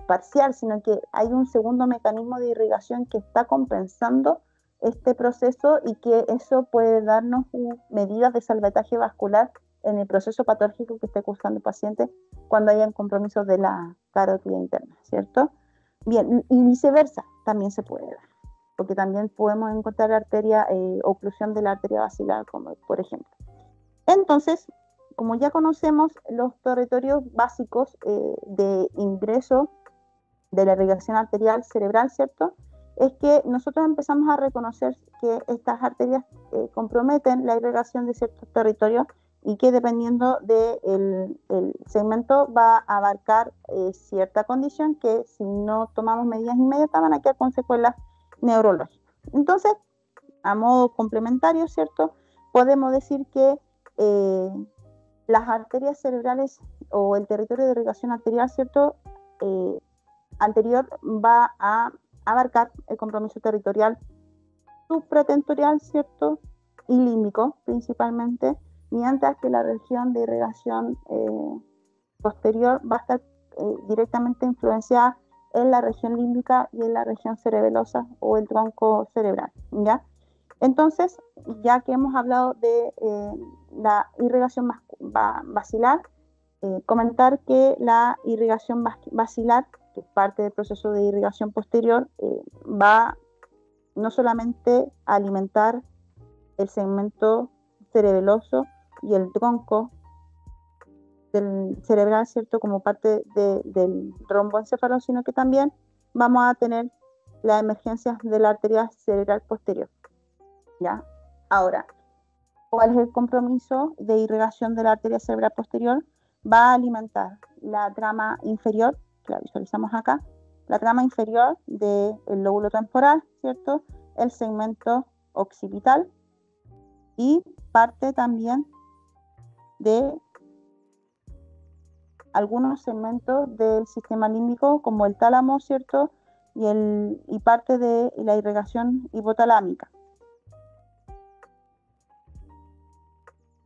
parcial, sino que hay un segundo mecanismo de irrigación que está compensando este proceso, y que eso puede darnos medidas de salvataje vascular en el proceso patológico que esté cursando el paciente cuando hayan compromisos de la carótida interna, ¿cierto? Bien, y viceversa también se puede dar, porque también podemos encontrar oclusión de la arteria basilar, como por ejemplo. Entonces, como ya conocemos los territorios básicos de ingreso de la irrigación arterial cerebral, ¿cierto?, es que nosotros empezamos a reconocer que estas arterias comprometen la irrigación de ciertos territorios, y que dependiendo del segmento va a abarcar cierta condición que, si no tomamos medidas inmediatas, van a quedar con secuelas neurológicas. Entonces, a modo complementario, ¿cierto?, podemos decir que las arterias cerebrales o el territorio de irrigación arterial, ¿cierto?, anterior va a abarcar el compromiso territorial supratentorial, ¿cierto?, y límbico principalmente, mientras que la región de irrigación posterior va a estar directamente influenciada en la región límbica y en la región cerebelosa o el tronco cerebral, ¿ya? Entonces, ya que hemos hablado de la irrigación basilar, comentar que la irrigación basilar, que es parte del proceso de irrigación posterior, va no solamente a alimentar el segmento cerebeloso y el tronco del cerebral, ¿cierto?, como parte del romboencéfalo, sino que también vamos a tener las emergencias de la arteria cerebral posterior, ¿ya? Ahora, ¿cuál es el compromiso de irrigación de la arteria cerebral posterior? Va a alimentar la trama inferior, que la visualizamos acá, la trama inferior del lóbulo temporal, ¿cierto?, el segmento occipital, y parte también de algunos segmentos del sistema límbico, como el tálamo, ¿cierto?, y parte de la irrigación hipotalámica.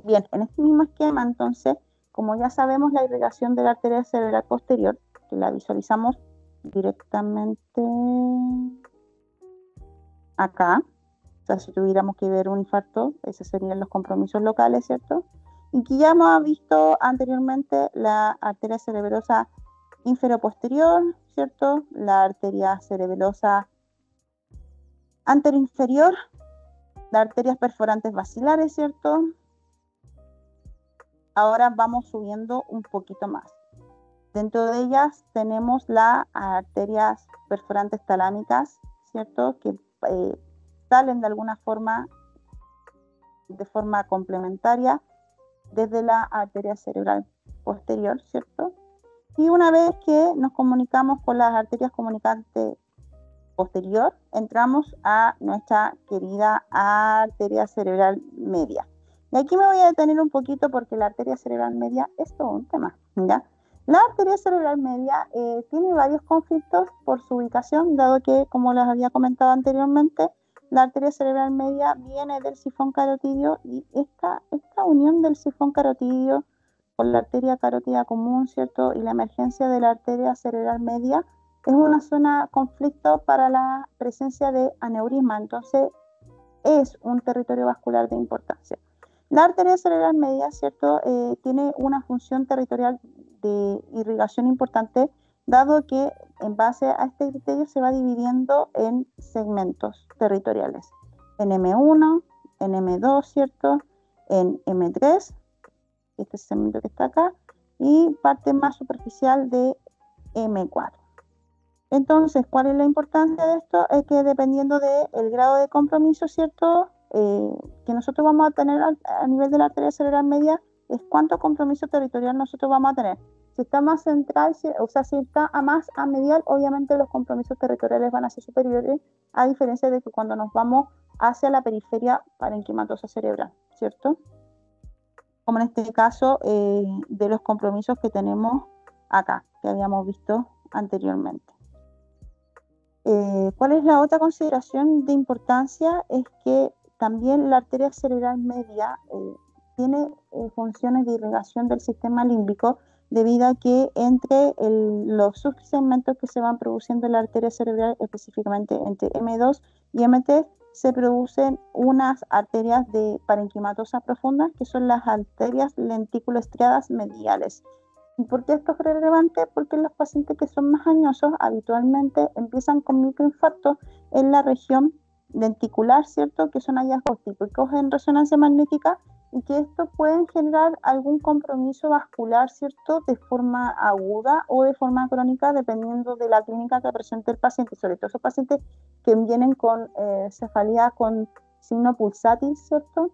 Bien, en este mismo esquema, entonces, como ya sabemos la irrigación de la arteria cerebral posterior, que la visualizamos directamente acá, o sea, si tuviéramos que ver un infarto, esos serían los compromisos locales, ¿cierto? Y que ya hemos visto anteriormente la arteria cerebrosa inferior-posterior, ¿cierto? La arteria cerebrosa anterior-inferior, las arterias perforantes vacilares, ¿cierto? Ahora vamos subiendo un poquito más. Dentro de ellas tenemos las arterias perforantes talámicas, ¿cierto? Que salen de alguna forma, de forma complementaria, desde la arteria cerebral posterior, ¿cierto? Y una vez que nos comunicamos con las arterias comunicantes posterior, entramos a nuestra querida arteria cerebral media. Y aquí me voy a detener un poquito porque la arteria cerebral media es todo un tema, ¿ya? La arteria cerebral media tiene varios conflictos por su ubicación, dado que, como les había comentado anteriormente, la arteria cerebral media viene del sifón carotidio y esta unión del sifón carotidio con la arteria carótida común, ¿cierto? Y la emergencia de la arteria cerebral media es una zona de conflicto para la presencia de aneurisma, entonces es un territorio vascular de importancia. La arteria cerebral media, ¿cierto? Tiene una función territorial de irrigación importante, dado que en base a este criterio se va dividiendo en segmentos territoriales, en M1, en M2, ¿cierto? En M3, este segmento que está acá, y parte más superficial de M4. Entonces, ¿cuál es la importancia de esto? Es que dependiendo del grado de compromiso, ¿cierto? Que nosotros vamos a tener a nivel de la arteria cerebral media, es cuánto compromiso territorial nosotros vamos a tener. Si está más central, o sea, si está más a medial, obviamente los compromisos territoriales van a ser superiores, a diferencia de que cuando nos vamos hacia la periferia parenquimatosa cerebral, ¿cierto? Como en este caso de los compromisos que tenemos acá, que habíamos visto anteriormente. ¿Cuál es la otra consideración de importancia? Es que también la arteria cerebral media tiene funciones de irrigación del sistema límbico debido a que entre los subsegmentos que se van produciendo en la arteria cerebral, específicamente entre M2 y M3, se producen unas arterias de parenquimatosa profunda, que son las arterias lenticuloestriadas mediales. ¿Y por qué esto es relevante? Porque los pacientes que son más añosos habitualmente empiezan con microinfartos en la región lenticular, ¿cierto? Que son hallazgos típicos en resonancia magnética y que esto pueden generar algún compromiso vascular, ¿cierto? De forma aguda o de forma crónica, dependiendo de la clínica que presente el paciente, sobre todo esos pacientes que vienen con cefalea con signo pulsátil, ¿cierto?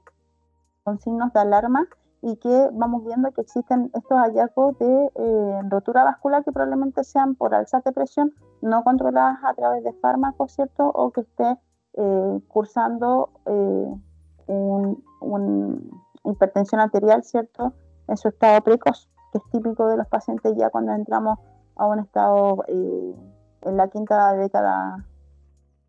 Con signos de alarma, y que vamos viendo que existen estos hallazgos de rotura vascular que probablemente sean por alzas de presión no controladas a través de fármacos, ¿cierto? O que esté cursando un hipertensión arterial, ¿cierto? En su estado precoz, que es típico de los pacientes ya cuando entramos a un estado en la quinta década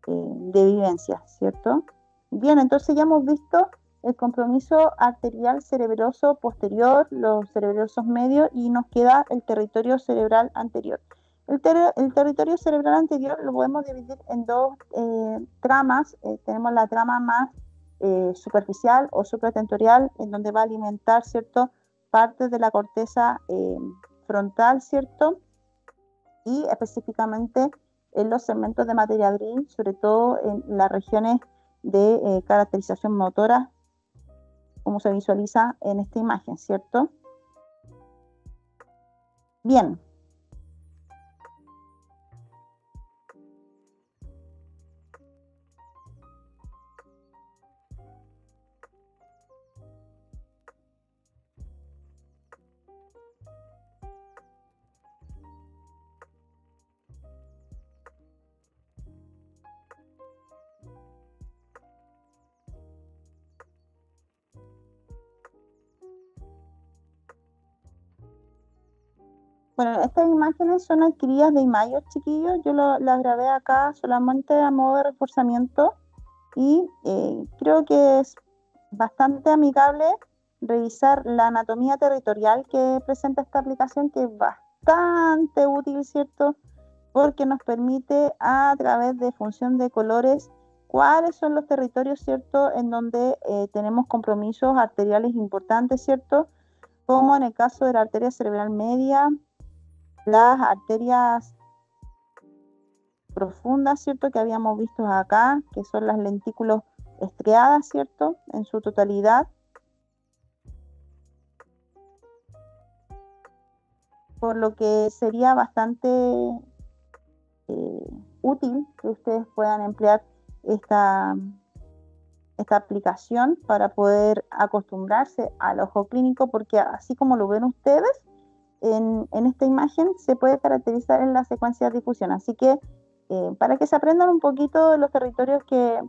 de vivencia, ¿cierto? Bien, entonces ya hemos visto el compromiso arterial cerebroso posterior, los cerebrosos medios, y nos queda el territorio cerebral anterior. El territorio cerebral anterior lo podemos dividir en dos tramas. Tenemos la trama más superficial o supratentorial, en donde va a alimentar, ¿cierto?, partes de la corteza frontal, ¿cierto?, y específicamente en los segmentos de materia gris, sobre todo en las regiones de caracterización motora, como se visualiza en esta imagen, ¿cierto? Bien. Bueno, estas imágenes son adquiridas de Imager, chiquillos. Yo las grabé acá solamente a modo de reforzamiento y creo que es bastante amigable revisar la anatomía territorial que presenta esta aplicación, que es bastante útil, ¿cierto? Porque nos permite, a través de función de colores, cuáles son los territorios, ¿cierto?, en donde tenemos compromisos arteriales importantes, ¿cierto?, como en el caso de la arteria cerebral media, las arterias profundas, ¿cierto?, que habíamos visto acá, que son las lentículos estriadas, ¿cierto?, en su totalidad. Por lo que sería bastante útil que ustedes puedan emplear esta aplicación para poder acostumbrarse al ojo clínico, porque así como lo ven ustedes en esta imagen, se puede caracterizar en la secuencia de difusión. Así que para que se aprendan un poquito de los territorios que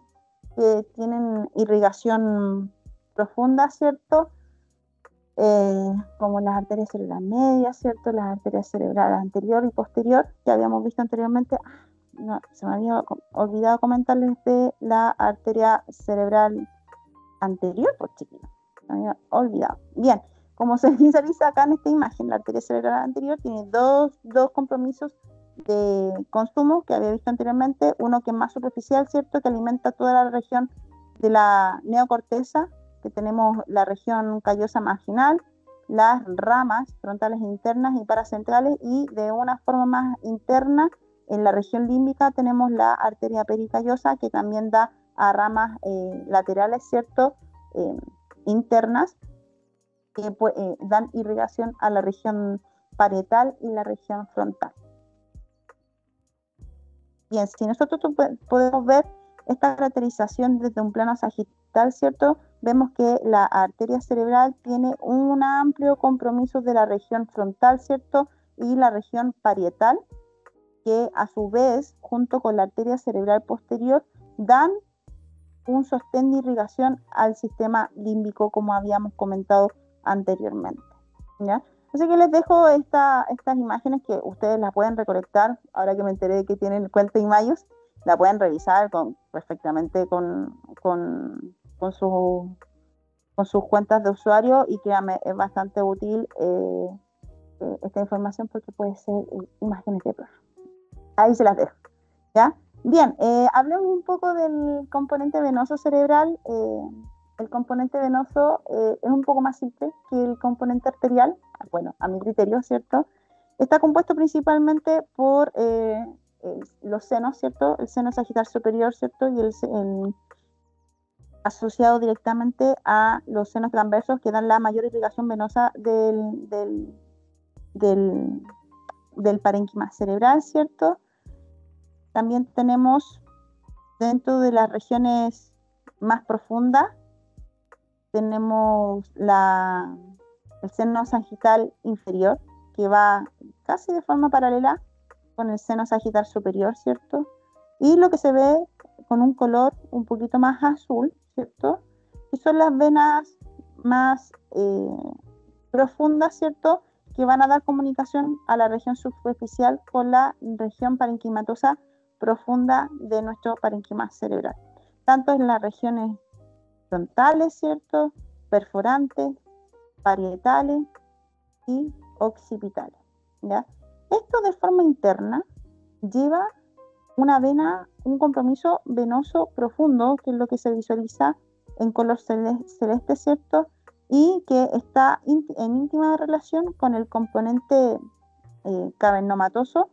tienen irrigación profunda, ¿cierto? Como las arterias cerebrales medias, ¿cierto? Las arterias cerebrales anterior y posterior, que habíamos visto anteriormente. No, se me había olvidado comentarles de la arteria cerebral anterior, pues chiquillos, se me había olvidado. Bien, como se visualiza acá en esta imagen, la arteria cerebral anterior tiene dos compromisos de consumo que había visto anteriormente, uno que es más superficial, ¿cierto?, que alimenta toda la región de la neocorteza, que tenemos la región callosa marginal, las ramas frontales internas y paracentrales, y de una forma más interna, en la región límbica tenemos la arteria pericallosa, que también da a ramas laterales, ¿cierto?, internas, que dan irrigación a la región parietal y la región frontal. Bien, si nosotros podemos ver esta caracterización desde un plano sagital, ¿cierto?, vemos que la arteria cerebral tiene un amplio compromiso de la región frontal, ¿cierto?, y la región parietal, que a su vez, junto con la arteria cerebral posterior, dan un sostén de irrigación al sistema límbico, como habíamos comentado anteriormente, ¿ya? Así que les dejo estas imágenes que ustedes las pueden recolectar. Ahora que me enteré de que tienen cuenta Imayus, la pueden revisar perfectamente con sus cuentas de usuario, y créanme, es bastante útil esta información, porque puede ser imágenes de prueba. Ahí se las dejo, ¿ya? Bien, hablemos un poco del componente venoso cerebral. El componente venoso es un poco más simple que el componente arterial, bueno, a mi criterio, ¿cierto? Está compuesto principalmente por los senos, ¿cierto? El seno sagital superior, ¿cierto? Y el asociado directamente a los senos transversos, que dan la mayor irrigación venosa del parénquima cerebral, ¿cierto? También tenemos, dentro de las regiones más profundas, tenemos el seno sagital inferior, que va casi de forma paralela con el seno sagital superior, ¿cierto? Y lo que se ve con un color un poquito más azul, ¿cierto?, que son las venas más profundas, ¿cierto?, que van a dar comunicación a la región superficial con la región parenquimatosa profunda de nuestro parénquima cerebral, tanto en las regiones frontales, ¿cierto?, perforantes, parietales y occipitales, ¿ya? Esto de forma interna lleva un compromiso venoso profundo, que es lo que se visualiza en color celeste, ¿cierto?, y que está en íntima relación con el componente cavernomatoso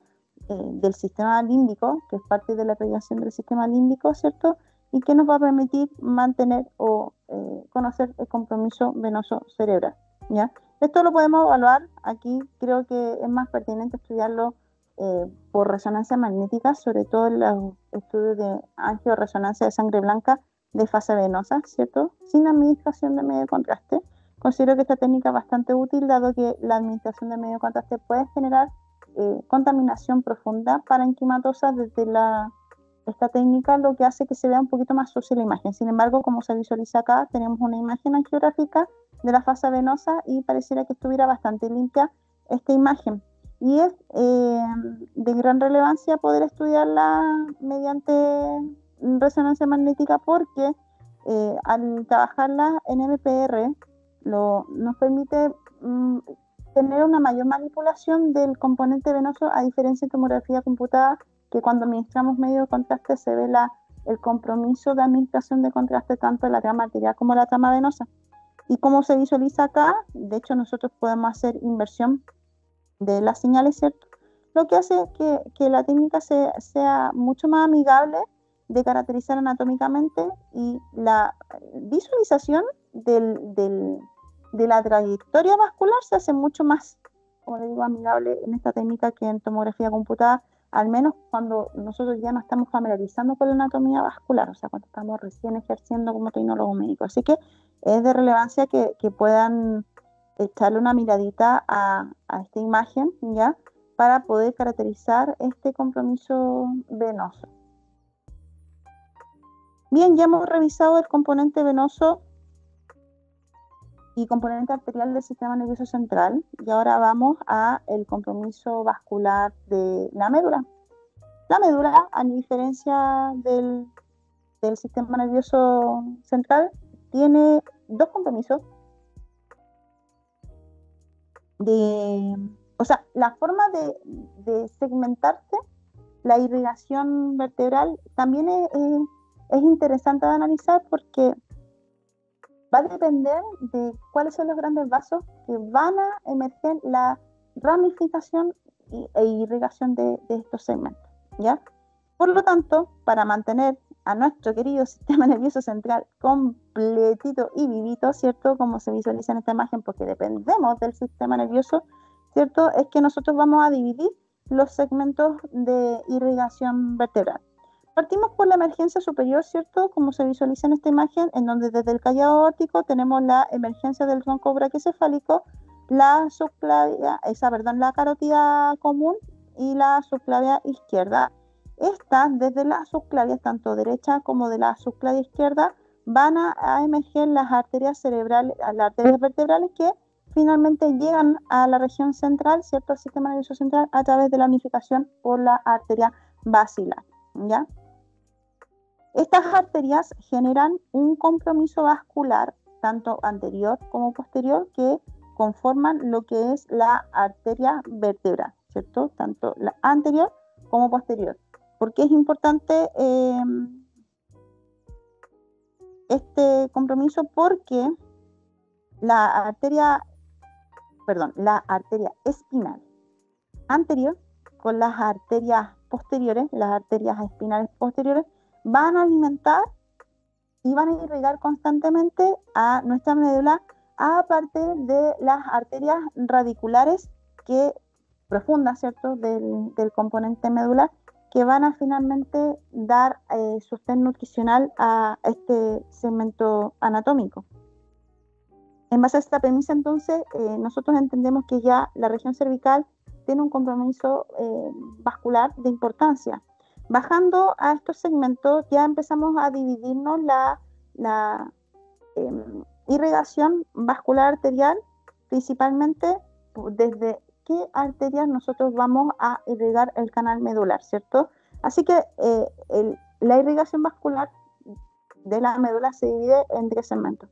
del sistema límbico, que es parte de la regulación del sistema límbico, ¿cierto?, y que nos va a permitir mantener o conocer el compromiso venoso cerebral, ¿ya? Esto lo podemos evaluar. Aquí creo que es más pertinente estudiarlo por resonancia magnética, sobre todo en los estudios de angioresonancia de sangre blanca de fase venosa, ¿cierto?, sin administración de medio de contraste. Considero que esta técnica es bastante útil, dado que la administración de medio de contraste puede generar contaminación profunda parenquimatosa desde esta técnica, lo que hace que se vea un poquito más sucia la imagen. Sin embargo, como se visualiza acá, tenemos una imagen angiográfica de la fase venosa y pareciera que estuviera bastante limpia esta imagen. Y es de gran relevancia poder estudiarla mediante resonancia magnética, porque al trabajarla en MPR, nos permite tener una mayor manipulación del componente venoso, a diferencia de tomografía computada, que cuando administramos medio de contraste se ve el compromiso de administración de contraste tanto en la trama arterial como en la trama venosa. Y como se visualiza acá, de hecho nosotros podemos hacer inversión de las señales, ¿cierto? Lo que hace que la técnica sea mucho más amigable de caracterizar anatómicamente, y la visualización de la trayectoria vascular se hace mucho más, como le digo, amigable en esta técnica que en tomografía computada, al menos cuando nosotros ya nos estamos familiarizando con la anatomía vascular, o sea, cuando estamos recién ejerciendo como tecnólogo médico. Así que es de relevancia que puedan echarle una miradita a esta imagen, ¿ya? Para poder caracterizar este compromiso venoso. Bien, ya hemos revisado el componente venoso y componente arterial del sistema nervioso central, y ahora vamos a el compromiso vascular de la médula. La médula, a diferencia del sistema nervioso central, tiene dos compromisos. O sea, la forma de segmentarse la irrigación vertebral también es interesante de analizar, porque va a depender de cuáles son los grandes vasos que van a emerger la ramificación e irrigación de estos segmentos, ¿ya? Por lo tanto, para mantener a nuestro querido sistema nervioso central completito y vivito, ¿cierto? Como se visualiza en esta imagen, porque dependemos del sistema nervioso, ¿cierto? Es que nosotros vamos a dividir los segmentos de irrigación vertebral. Partimos por la emergencia superior, ¿cierto? Como se visualiza en esta imagen, en donde desde el callado aórtico tenemos la emergencia del tronco brachiocefálico, la carótida común y la subclavia izquierda. Estas, desde las subclavias, tanto derecha como de la subclavia izquierda, van a emerger las arterias cerebrales, las arterias vertebrales, que finalmente llegan a la región central, ¿cierto? Al sistema nervioso central, a través de la unificación por la arteria basilar, ¿ya? Estas arterias generan un compromiso vascular, tanto anterior como posterior, que conforman lo que es la arteria vertebral, ¿cierto? Tanto la anterior como posterior. ¿Por qué es importante este compromiso? Porque la arteria espinal anterior con las arterias posteriores, las arterias espinales posteriores, van a alimentar y van a irrigar constantemente a nuestra médula, aparte de las arterias radiculares profundas, ¿cierto?, del componente medular, que van a finalmente dar sostén nutricional a este segmento anatómico. En base a esta premisa, entonces, nosotros entendemos que ya la región cervical tiene un compromiso vascular de importancia. Bajando a estos segmentos, ya empezamos a dividirnos la irrigación vascular arterial, principalmente desde qué arterias nosotros vamos a irrigar el canal medular, ¿cierto? Así que la irrigación vascular de la médula se divide en tres segmentos.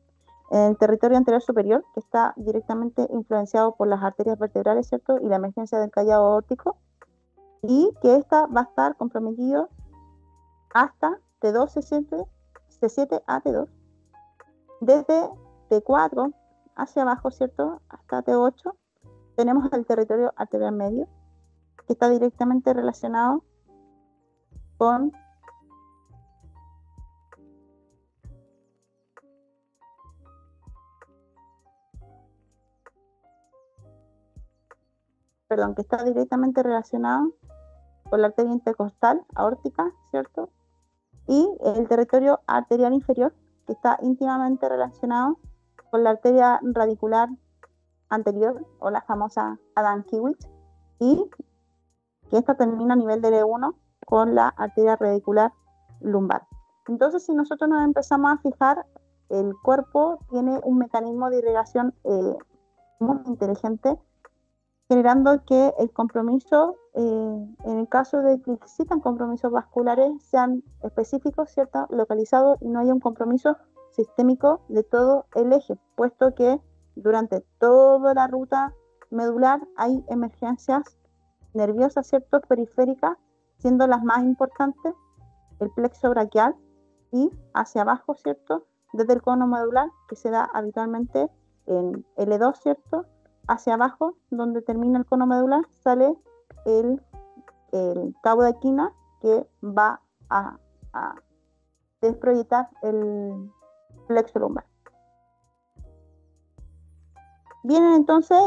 El territorio anterior superior, que está directamente influenciado por las arterias vertebrales, ¿cierto? Y la emergencia del callado aórtico, y que esta va a estar comprometido hasta T2, C7 a T2, desde T4 hacia abajo, ¿cierto?, hasta T8, tenemos el territorio arterial medio, que está directamente relacionado con que está directamente relacionado con la arteria intercostal aórtica, ¿cierto? Y el territorio arterial inferior, que está íntimamente relacionado con la arteria radicular anterior, o la famosa Adamkiewicz, y que esta termina a nivel de L1 con la arteria radicular lumbar. Entonces, si nosotros nos empezamos a fijar, el cuerpo tiene un mecanismo de irrigación muy inteligente, generando que el compromiso, en el caso de que existan compromisos vasculares, sean específicos, ¿cierto?, localizados, y no haya un compromiso sistémico de todo el eje, puesto que durante toda la ruta medular hay emergencias nerviosas, ¿cierto? Periféricas, siendo las más importantes el plexo braquial y hacia abajo, ¿cierto? Desde el cono medular, que se da habitualmente en L2, ¿cierto? Hacia abajo, donde termina el cono medular, sale el cabo de quina que va a desproyectar el plexo lumbar. Bien, entonces,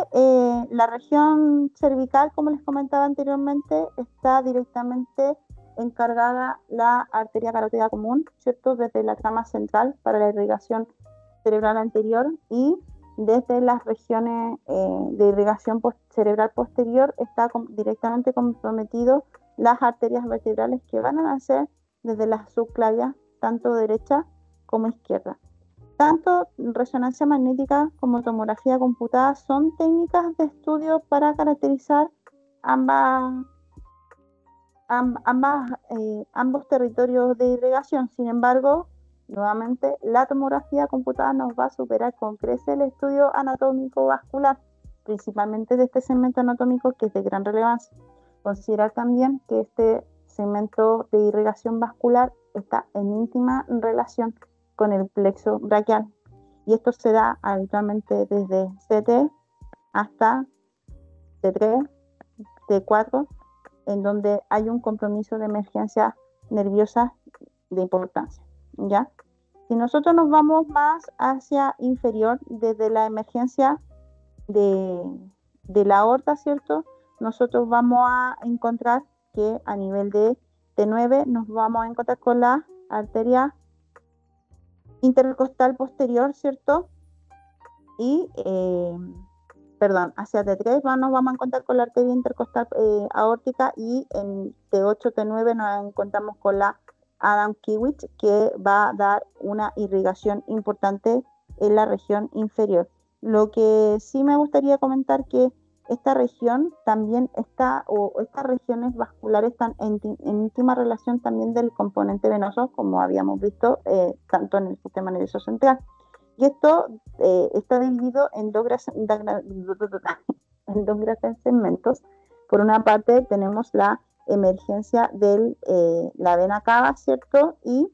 la región cervical, como les comentaba anteriormente, está directamente encargada la arteria carótida común, ¿cierto? Desde la trama central para la irrigación cerebral anterior y desde las regiones de irrigación cerebral posterior está directamente comprometido las arterias vertebrales que van a nacer desde las subclavias, tanto derecha como izquierda. Tanto resonancia magnética como tomografía computada son técnicas de estudio para caracterizar ambos territorios de irrigación. Sin embargo, nuevamente, la tomografía computada nos va a superar con creces el estudio anatómico vascular, principalmente de este segmento anatómico que es de gran relevancia. Considerar también que este segmento de irrigación vascular está en íntima relación con el plexo braquial. Y esto se da habitualmente desde CT hasta T3, T4, en donde hay un compromiso de emergencia nerviosa de importancia, ¿ya? Si nosotros nos vamos más hacia inferior, desde la emergencia de la aorta, ¿cierto? Nosotros vamos a encontrar que a nivel de T9 nos vamos a encontrar con la arteria intercostal posterior, ¿cierto? Y, hacia T3 nos vamos a encontrar con la arteria intercostal aórtica y en T8, T9 nos encontramos con la Adam-Kiewicz, que va a dar una irrigación importante en la región inferior. Lo que sí me gustaría comentar que esta región también está, o estas regiones vasculares están en íntima relación también del componente venoso, como habíamos visto, tanto en el sistema nervioso central. Y esto está dividido en dos grandes segmentos. Por una parte tenemos la emergencia de la vena cava, ¿cierto? Y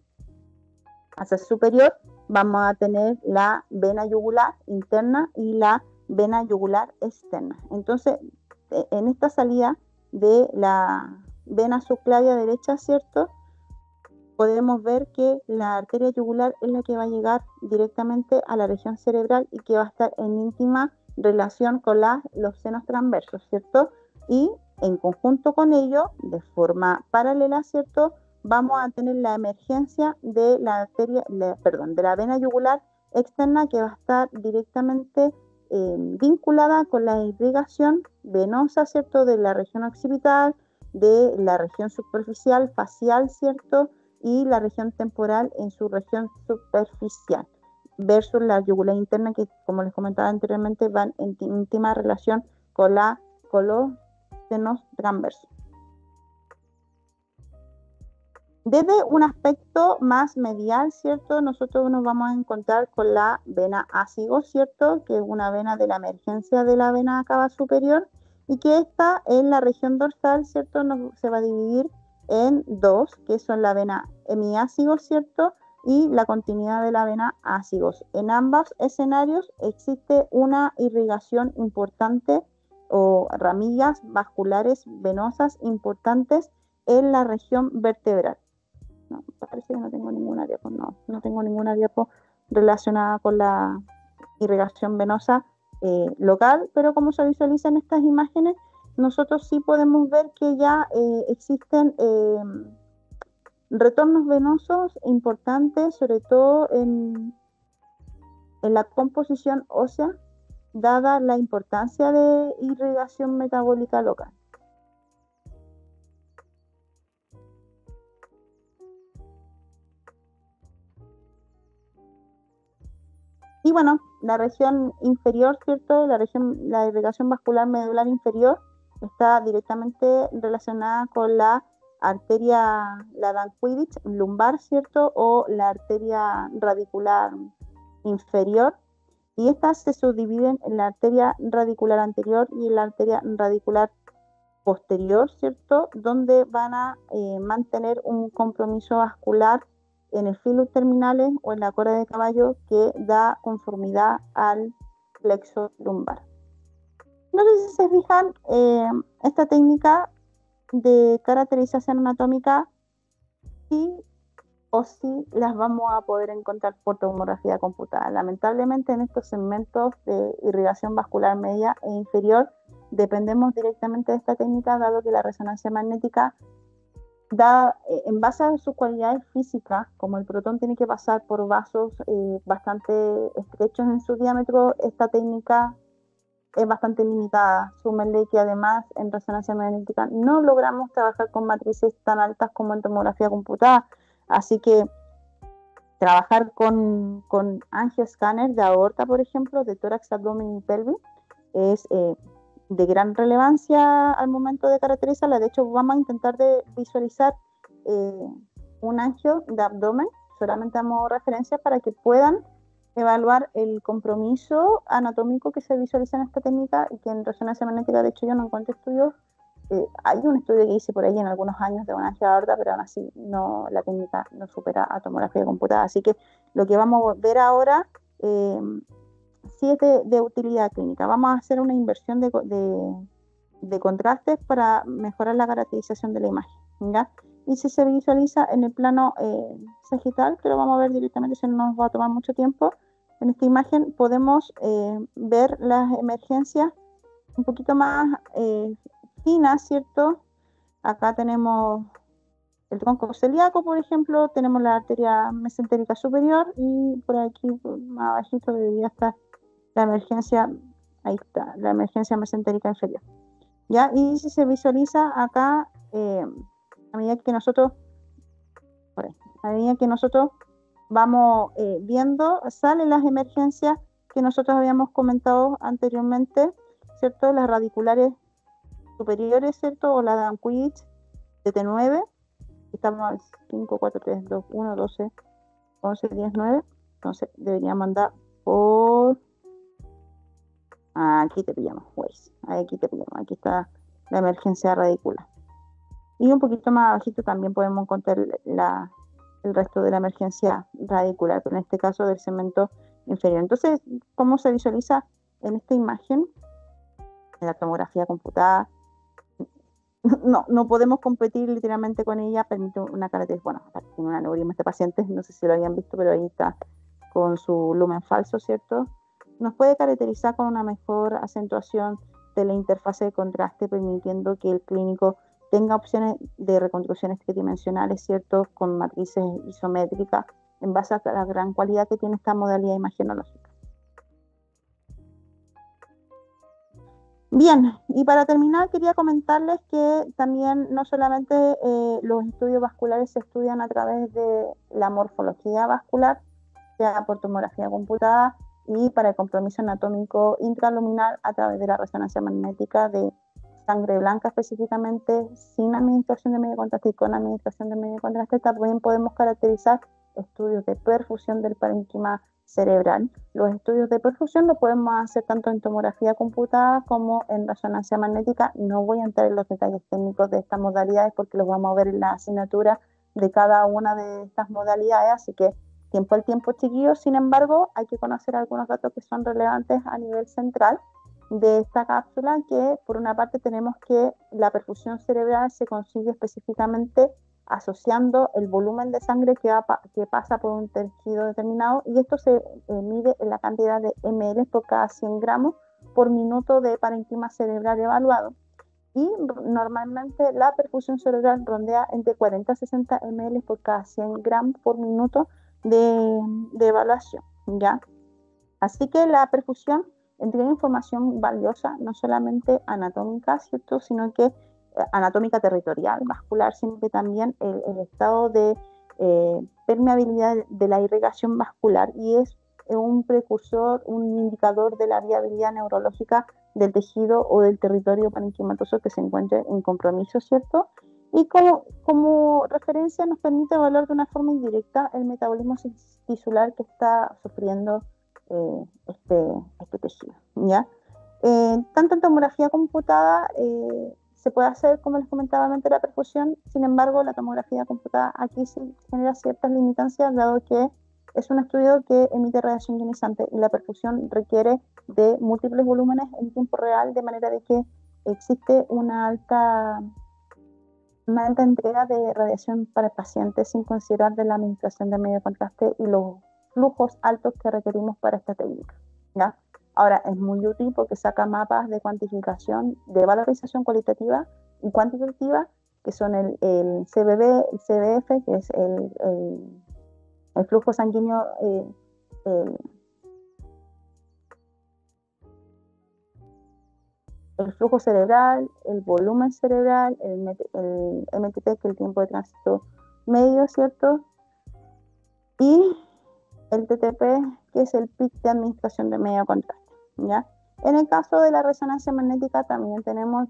hacia el superior vamos a tener la vena yugular interna y la vena yugular externa. Entonces, en esta salida de la vena subclavia derecha, ¿cierto? Podemos ver que la arteria yugular es la que va a llegar directamente a la región cerebral y que va a estar en íntima relación con los senos transversos, ¿cierto? Y en conjunto con ello, de forma paralela, ¿cierto? Vamos a tener la emergencia de la de la vena yugular externa, que va a estar directamente vinculada con la irrigación venosa, ¿cierto? De la región occipital, de la región superficial, facial, ¿cierto? Y la región temporal en su región superficial, versus la yugular interna, que, como les comentaba anteriormente, van en íntima relación con los senos transversos. Desde un aspecto más medial, ¿cierto? Nosotros nos vamos a encontrar con la vena ácigo, ¿cierto? Que es una vena de la emergencia de la vena cava superior, y que esta en la región dorsal, ¿cierto? Se va a dividir en dos, que son la vena hemiácigo, ¿cierto? Y la continuidad de la vena ácigos. En ambos escenarios existe una irrigación importante o ramillas vasculares venosas importantes en la región vertebral. No, parece que no tengo ninguna diapo, no tengo ninguna diapo relacionada con la irrigación venosa local, pero como se visualiza en estas imágenes, nosotros sí podemos ver que ya existen retornos venosos importantes, sobre todo en la composición ósea, dada la importancia de irrigación metabólica local. Y bueno, la región inferior, ¿cierto? La irrigación vascular medular inferior está directamente relacionada con la arteria, la Adam-Kiewicz lumbar, ¿cierto? O la arteria radicular inferior. y estas se subdividen en la arteria radicular anterior y en la arteria radicular posterior, ¿cierto? Donde van a mantener un compromiso vascular en el filo terminales o en la cola de caballo que da conformidad al plexo lumbar. No sé si se fijan, esta técnica de caracterización anatómica sí o sí las vamos a poder encontrar por tomografía computada. Lamentablemente en estos segmentos de irrigación vascular media e inferior dependemos directamente de esta técnica, dado que la resonancia magnética da, en base a sus cualidades físicas, como el protón tiene que pasar por vasos bastante estrechos en su diámetro, esta técnica es bastante limitada. Súmenle que además en resonancia magnética no logramos trabajar con matrices tan altas como en tomografía computada, así que trabajar con angioscáner de aorta, por ejemplo, de tórax, abdomen y pelvis, es de gran relevancia al momento de caracterizarla. De hecho, vamos a intentar de visualizar un angio de abdomen, solamente damos referencia para que puedan evaluar el compromiso anatómico que se visualiza en esta técnica y que en resonancia magnética, de hecho, yo no encuentro estudios. Hay un estudio que hice por ahí en algunos años de una angio de aorta, pero aún así no, la técnica no supera a tomografía computada. Así que lo que vamos a ver ahora sí es de utilidad clínica. Vamos a hacer una inversión de contrastes para mejorar la caracterización de la imagen, ¿ya? Y si se visualiza en el plano sagital, que lo vamos a ver directamente, si no nos va a tomar mucho tiempo, en esta imagen podemos ver las emergencias un poquito más finas, ¿cierto? Acá tenemos el tronco celíaco, por ejemplo, tenemos la arteria mesentérica superior y por aquí más abajito debería estar la emergencia, ahí está, la emergencia mesentérica inferior. ¿Ya? Y si se visualiza acá, a medida que nosotros vamos viendo, salen las emergencias que nosotros habíamos comentado anteriormente, ¿cierto? Las radiculares superiores, ¿cierto? O la Dankwitz de T9, estamos al 5, 4, 3, 2, 1, 12, 11, 10, 9, entonces deberíamos andar por... Aquí te pillamos, Waze. Aquí te pillamos, aquí está la emergencia radicular. Y un poquito más abajito también podemos encontrar el resto de la emergencia radicular, pero en este caso del segmento inferior. Entonces, ¿cómo se visualiza en esta imagen? En la tomografía computada. No podemos competir literalmente con ella, permite una característica, bueno, tiene un aneurisma este paciente, no sé si lo habían visto, pero ahí está con su lumen falso, ¿cierto? Nos puede caracterizar con una mejor acentuación de la interfase de contraste, permitiendo que el clínico tenga opciones de reconstrucciones tridimensionales, ¿cierto? Con matrices isométricas, en base a la gran cualidad que tiene esta modalidad imagenológica. Bien, y para terminar quería comentarles que también no solamente los estudios vasculares se estudian a través de la morfología vascular, sea por tomografía computada, y para el compromiso anatómico intraluminal a través de la resonancia magnética de sangre blanca específicamente, sin administración de medio de contraste y con administración de medio de contraste. También podemos caracterizar estudios de perfusión del parénquima cerebral. Los estudios de perfusión lo podemos hacer tanto en tomografía computada como en resonancia magnética. No voy a entrar en los detalles técnicos de estas modalidades porque los vamos a ver en la asignatura de cada una de estas modalidades, así que tiempo al tiempo, chiquillos. Sin embargo, hay que conocer algunos datos que son relevantes a nivel central de esta cápsula, que por una parte tenemos que la perfusión cerebral se consigue específicamente asociando el volumen de sangre que pasa por un tejido determinado, y esto se mide en la cantidad de ml por cada 100 gramos por minuto de parénquima cerebral evaluado. Y normalmente la perfusión cerebral rondea entre 40 a 60 ml por cada 100 gramos por minuto de evaluación, ¿ya? Así que la perfusión entrega información valiosa, no solamente anatómica, ¿cierto?, sino que anatómica territorial, vascular, sino que también el estado de permeabilidad de la irrigación vascular, y es un precursor, un indicador de la viabilidad neurológica del tejido o del territorio parenquimatoso que se encuentre en compromiso, ¿cierto? Y como referencia nos permite evaluar de una forma indirecta el metabolismo tisular que está sufriendo este tejido, ¿ya? Tanto en tomografía computada se puede hacer, como les comentaba, mediante la perfusión. Sin embargo, la tomografía computada aquí sí genera ciertas limitancias, dado que es un estudio que emite radiación ionizante y la perfusión requiere de múltiples volúmenes en tiempo real, de manera de que existe una alta entrega de radiación para el paciente, sin considerar de la administración de medio de contraste y los flujos altos que requerimos para esta técnica, ¿ya? Ahora, es muy útil porque saca mapas de cuantificación, de valorización cualitativa y cuantitativa, que son el CBB, el CBF, que es el flujo sanguíneo, el flujo cerebral, el volumen cerebral, el MTT, que es el tiempo de tránsito medio, ¿cierto? Y el TTP, que es el PIC de administración de medio contraste, ¿ya? En el caso de la resonancia magnética también tenemos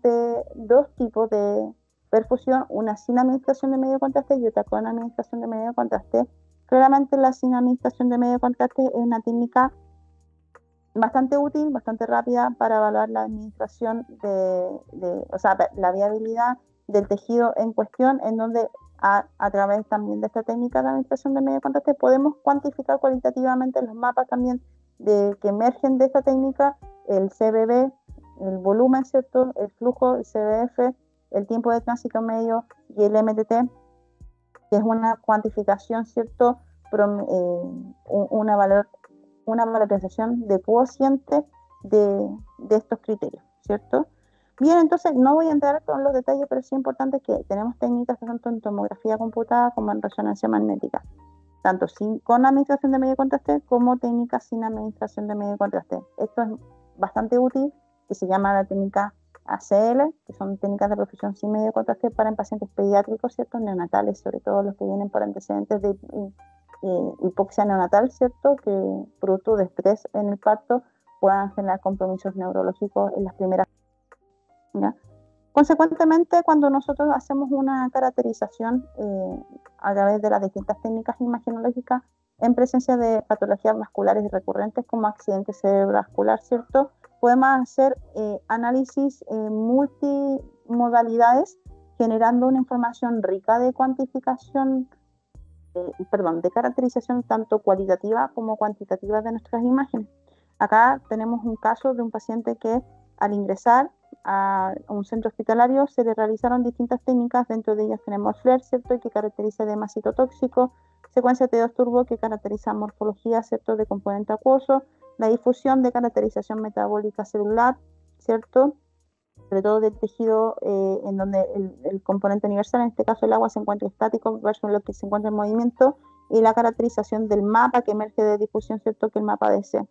dos tipos de perfusión, una sin administración de medio contraste y otra con administración de medio contraste. Claramente la sin administración de medio contraste es una técnica bastante útil, bastante rápida para evaluar la administración o sea, la viabilidad del tejido en cuestión, en donde a través también de esta técnica de administración de medio contraste podemos cuantificar cualitativamente los mapas también que emergen de esta técnica, el CBB, el volumen, ¿cierto?, el flujo, el CBF, el tiempo de tránsito medio y el MTT, que es una cuantificación, ¿cierto?, una valorización de cociente de estos criterios, ¿cierto? Bien, entonces no voy a entrar con los detalles, pero sí es importante que tenemos técnicas tanto en tomografía computada como en resonancia magnética, tanto con administración de medio contraste como técnicas sin administración de medio contraste. Esto es bastante útil, que se llama la técnica ACL, que son técnicas de perfusión sin medio contraste para en pacientes pediátricos, ¿cierto?, neonatales, sobre todo los que vienen por antecedentes de hipoxia neonatal, ¿cierto?, que producto de estrés en el parto puedan generar compromisos neurológicos en las primeras, ¿ya? Consecuentemente, cuando nosotros hacemos una caracterización a través de las distintas técnicas imagenológicas en presencia de patologías vasculares recurrentes como accidente cerebrovascular, ¿cierto?, podemos hacer análisis multimodalidades, generando una información rica de cuantificación, de caracterización tanto cualitativa como cuantitativa de nuestras imágenes. Acá tenemos un caso de un paciente que al ingresar a un centro hospitalario se le realizaron distintas técnicas, dentro de ellas tenemos FLAIR, ¿cierto?, que caracteriza edema citotóxico, secuencia T2 turbo que caracteriza morfología, ¿cierto?, de componente acuoso, la difusión de caracterización metabólica celular, ¿cierto?, sobre todo del tejido en donde el componente universal, en este caso el agua, se encuentra estático versus lo que se encuentra en movimiento, y la caracterización del mapa que emerge de difusión, ¿cierto?, que el mapa DC.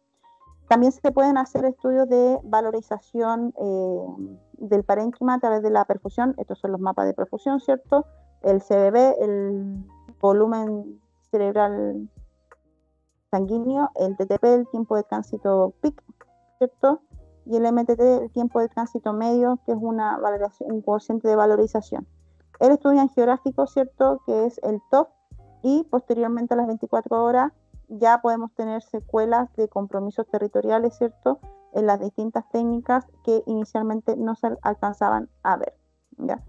También se pueden hacer estudios de valorización del parénquima a través de la perfusión. Estos son los mapas de perfusión, ¿cierto? El CBB, el volumen cerebral sanguíneo, el TTP, el tiempo de tránsito PIC, ¿cierto?, y el MTT, el tiempo de tránsito medio, que es un cociente de valorización. El estudio angiográfico, ¿cierto?, que es el TOF, y posteriormente a las 24 horas ya podemos tener secuelas de compromisos territoriales, ¿cierto?, en las distintas técnicas que inicialmente no se alcanzaban a ver, ¿ya?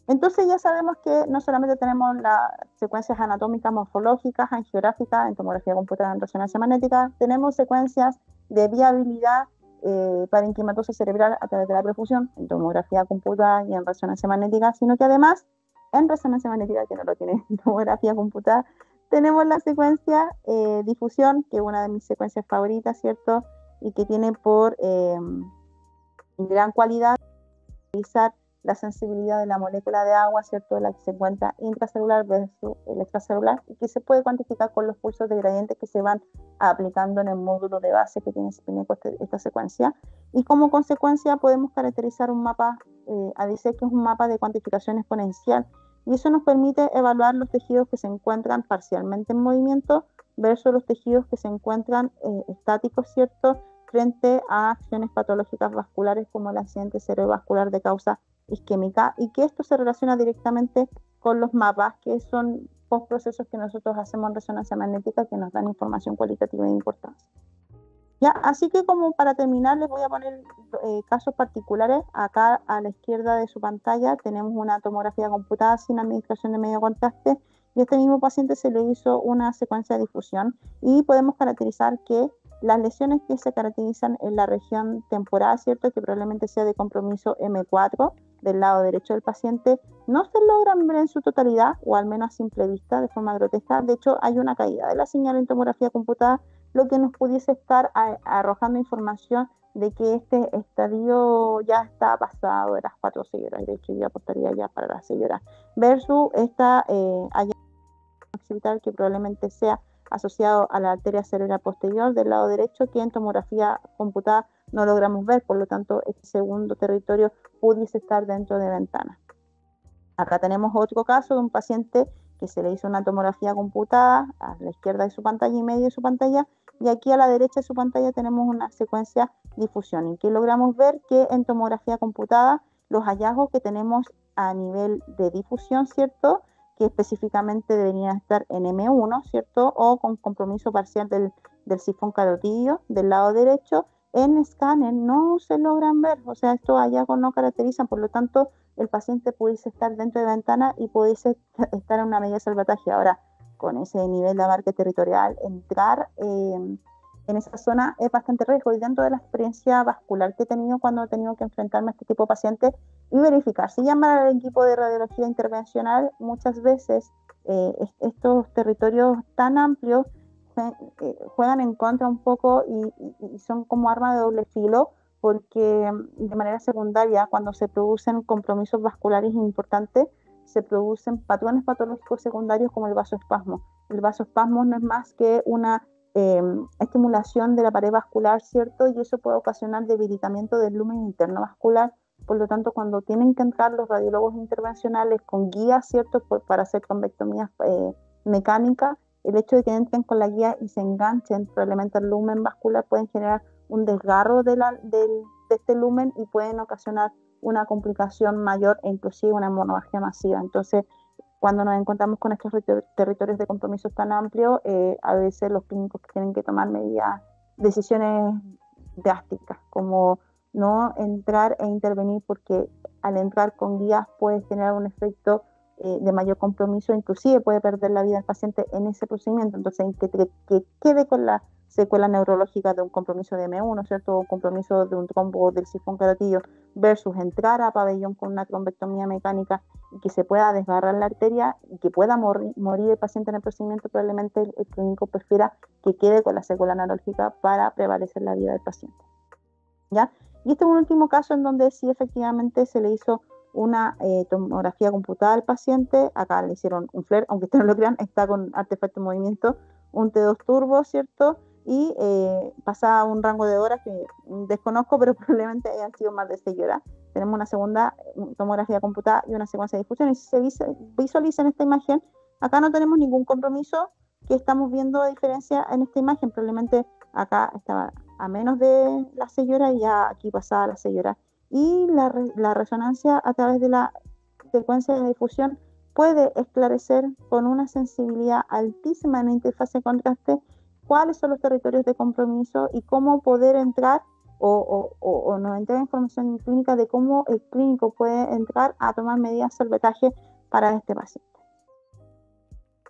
Entonces ya sabemos que no solamente tenemos las secuencias anatómicas, morfológicas, angiográficas, en tomografía computada, en resonancia magnética, tenemos secuencias de viabilidad para parenquimatosis cerebral a través de la perfusión, en tomografía computada y en resonancia magnética, sino que además en resonancia magnética, que no lo tiene en tomografía computada, tenemos la secuencia difusión, que es una de mis secuencias favoritas, ¿cierto?, y que tiene por gran cualidad realizar la sensibilidad de la molécula de agua, ¿cierto?, la que se encuentra intracelular versus el extracelular, y que se puede cuantificar con los pulsos de gradiente que se van aplicando en el módulo de base que tiene esta secuencia. Y como consecuencia podemos caracterizar un mapa ADC, que es un mapa de cuantificación exponencial, y eso nos permite evaluar los tejidos que se encuentran parcialmente en movimiento versus los tejidos que se encuentran estáticos, ¿cierto?, frente a acciones patológicas vasculares como el accidente cerebrovascular de causa isquémica, y que esto se relaciona directamente con los mapas, que son postprocesos que nosotros hacemos en resonancia magnética, que nos dan información cualitativa de importancia. Ya, así que como para terminar les voy a poner casos particulares. Acá a la izquierda de su pantalla tenemos una tomografía computada sin administración de medio contraste y a este mismo paciente se le hizo una secuencia de difusión y podemos caracterizar que las lesiones que se caracterizan en la región temporal, ¿cierto? Que probablemente sea de compromiso M4 del lado derecho del paciente, no se logran ver en su totalidad, o al menos a simple vista, de forma grotesca. De hecho, hay una caída de la señal en tomografía computada, lo que nos pudiese estar arrojando información de que este estadio ya está pasado de las 4 o 6 horas. De hecho, yo apostaría ya para las 6 horas. Versus esta occipital que probablemente sea asociado a la arteria cerebral posterior del lado derecho, que en tomografía computada no logramos ver. Por lo tanto, este segundo territorio pudiese estar dentro de ventana. Acá tenemos otro caso de un paciente que se le hizo una tomografía computada a la izquierda de su pantalla y medio de su pantalla, y aquí a la derecha de su pantalla tenemos una secuencia difusión, y que logramos ver que en tomografía computada los hallazgos que tenemos a nivel de difusión, ¿cierto?, que específicamente deberían estar en M1, ¿cierto?, o con compromiso parcial del sifón carotidio del lado derecho, en escáner no se logran ver. O sea, estos hallazgos no caracterizan, por lo tanto el paciente pudiese estar dentro de ventana y pudiese estar en una medida de salvataje. Ahora, con ese nivel de abarque territorial, entrar en esa zona es bastante riesgo, y dentro de la experiencia vascular que he tenido cuando he tenido que enfrentarme a este tipo de pacientes y verificar, si llamar al equipo de radiología intervencional, muchas veces estos territorios tan amplios juegan en contra un poco y son como arma de doble filo, porque de manera secundaria, cuando se producen compromisos vasculares importantes, se producen patrones patológicos secundarios como el vasoespasmo. El vasoespasmo no es más que una estimulación de la pared vascular, ¿cierto? Y eso puede ocasionar debilitamiento del lumen interno vascular. Por lo tanto, cuando tienen que entrar los radiólogos intervencionales con guías, ¿cierto?, para hacer convectomías mecánicas, el hecho de que entren con la guía y se enganchen probablemente al lumen vascular pueden generar un desgarro de este lumen y pueden ocasionar una complicación mayor e inclusive una hemorragia masiva. Entonces, cuando nos encontramos con estos territorios de compromisos tan amplios, a veces los clínicos tienen que tomar decisiones drásticas, como no entrar e intervenir, porque al entrar con guías puede generar un efecto de mayor compromiso, inclusive puede perder la vida del paciente en ese procedimiento. Entonces, que quede con la secuela neurológica de un compromiso de M1, ¿cierto?, o compromiso de un trombo del sifón carotidio, versus entrar a pabellón con una trombectomía mecánica y que se pueda desgarrar la arteria y que pueda morir el paciente en el procedimiento. Probablemente el clínico prefiera que quede con la secuela neurológica para prevalecer la vida del paciente, ¿ya? Y este es un último caso en donde sí efectivamente se le hizo una tomografía computada al paciente. Acá le hicieron un FLAIR, aunque ustedes no lo crean, está con artefacto de movimiento, un T2 turbo, ¿cierto? Y pasa un rango de horas que desconozco, pero probablemente hayan sido más de 6 horas. Tenemos una segunda tomografía computada y una secuencia de difusión, y si se visualiza en esta imagen, acá no tenemos ningún compromiso que estamos viendo de diferencia en esta imagen. Probablemente acá estaba a menos de las 6 horas y ya aquí pasaba las 6 horas. Y la resonancia a través de la secuencia de difusión puede esclarecer con una sensibilidad altísima en la interfase de contraste cuáles son los territorios de compromiso y cómo poder entrar o nos entrega información clínica de cómo el clínico puede entrar a tomar medidas de salvataje para este paciente.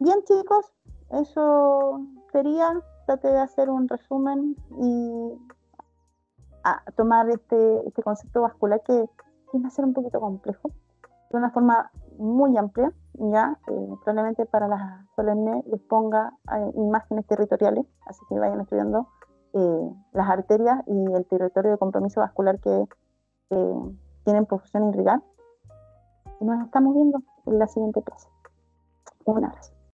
Bien, chicos, eso sería. Traté de hacer un resumen y a tomar este concepto vascular que tiene que ser un poquito complejo, de una forma muy amplia, ya probablemente para las solemnes les ponga imágenes territoriales, así que vayan estudiando las arterias y el territorio de compromiso vascular que tienen perfusión irrigar. Y nos estamos viendo en la siguiente clase. Un abrazo.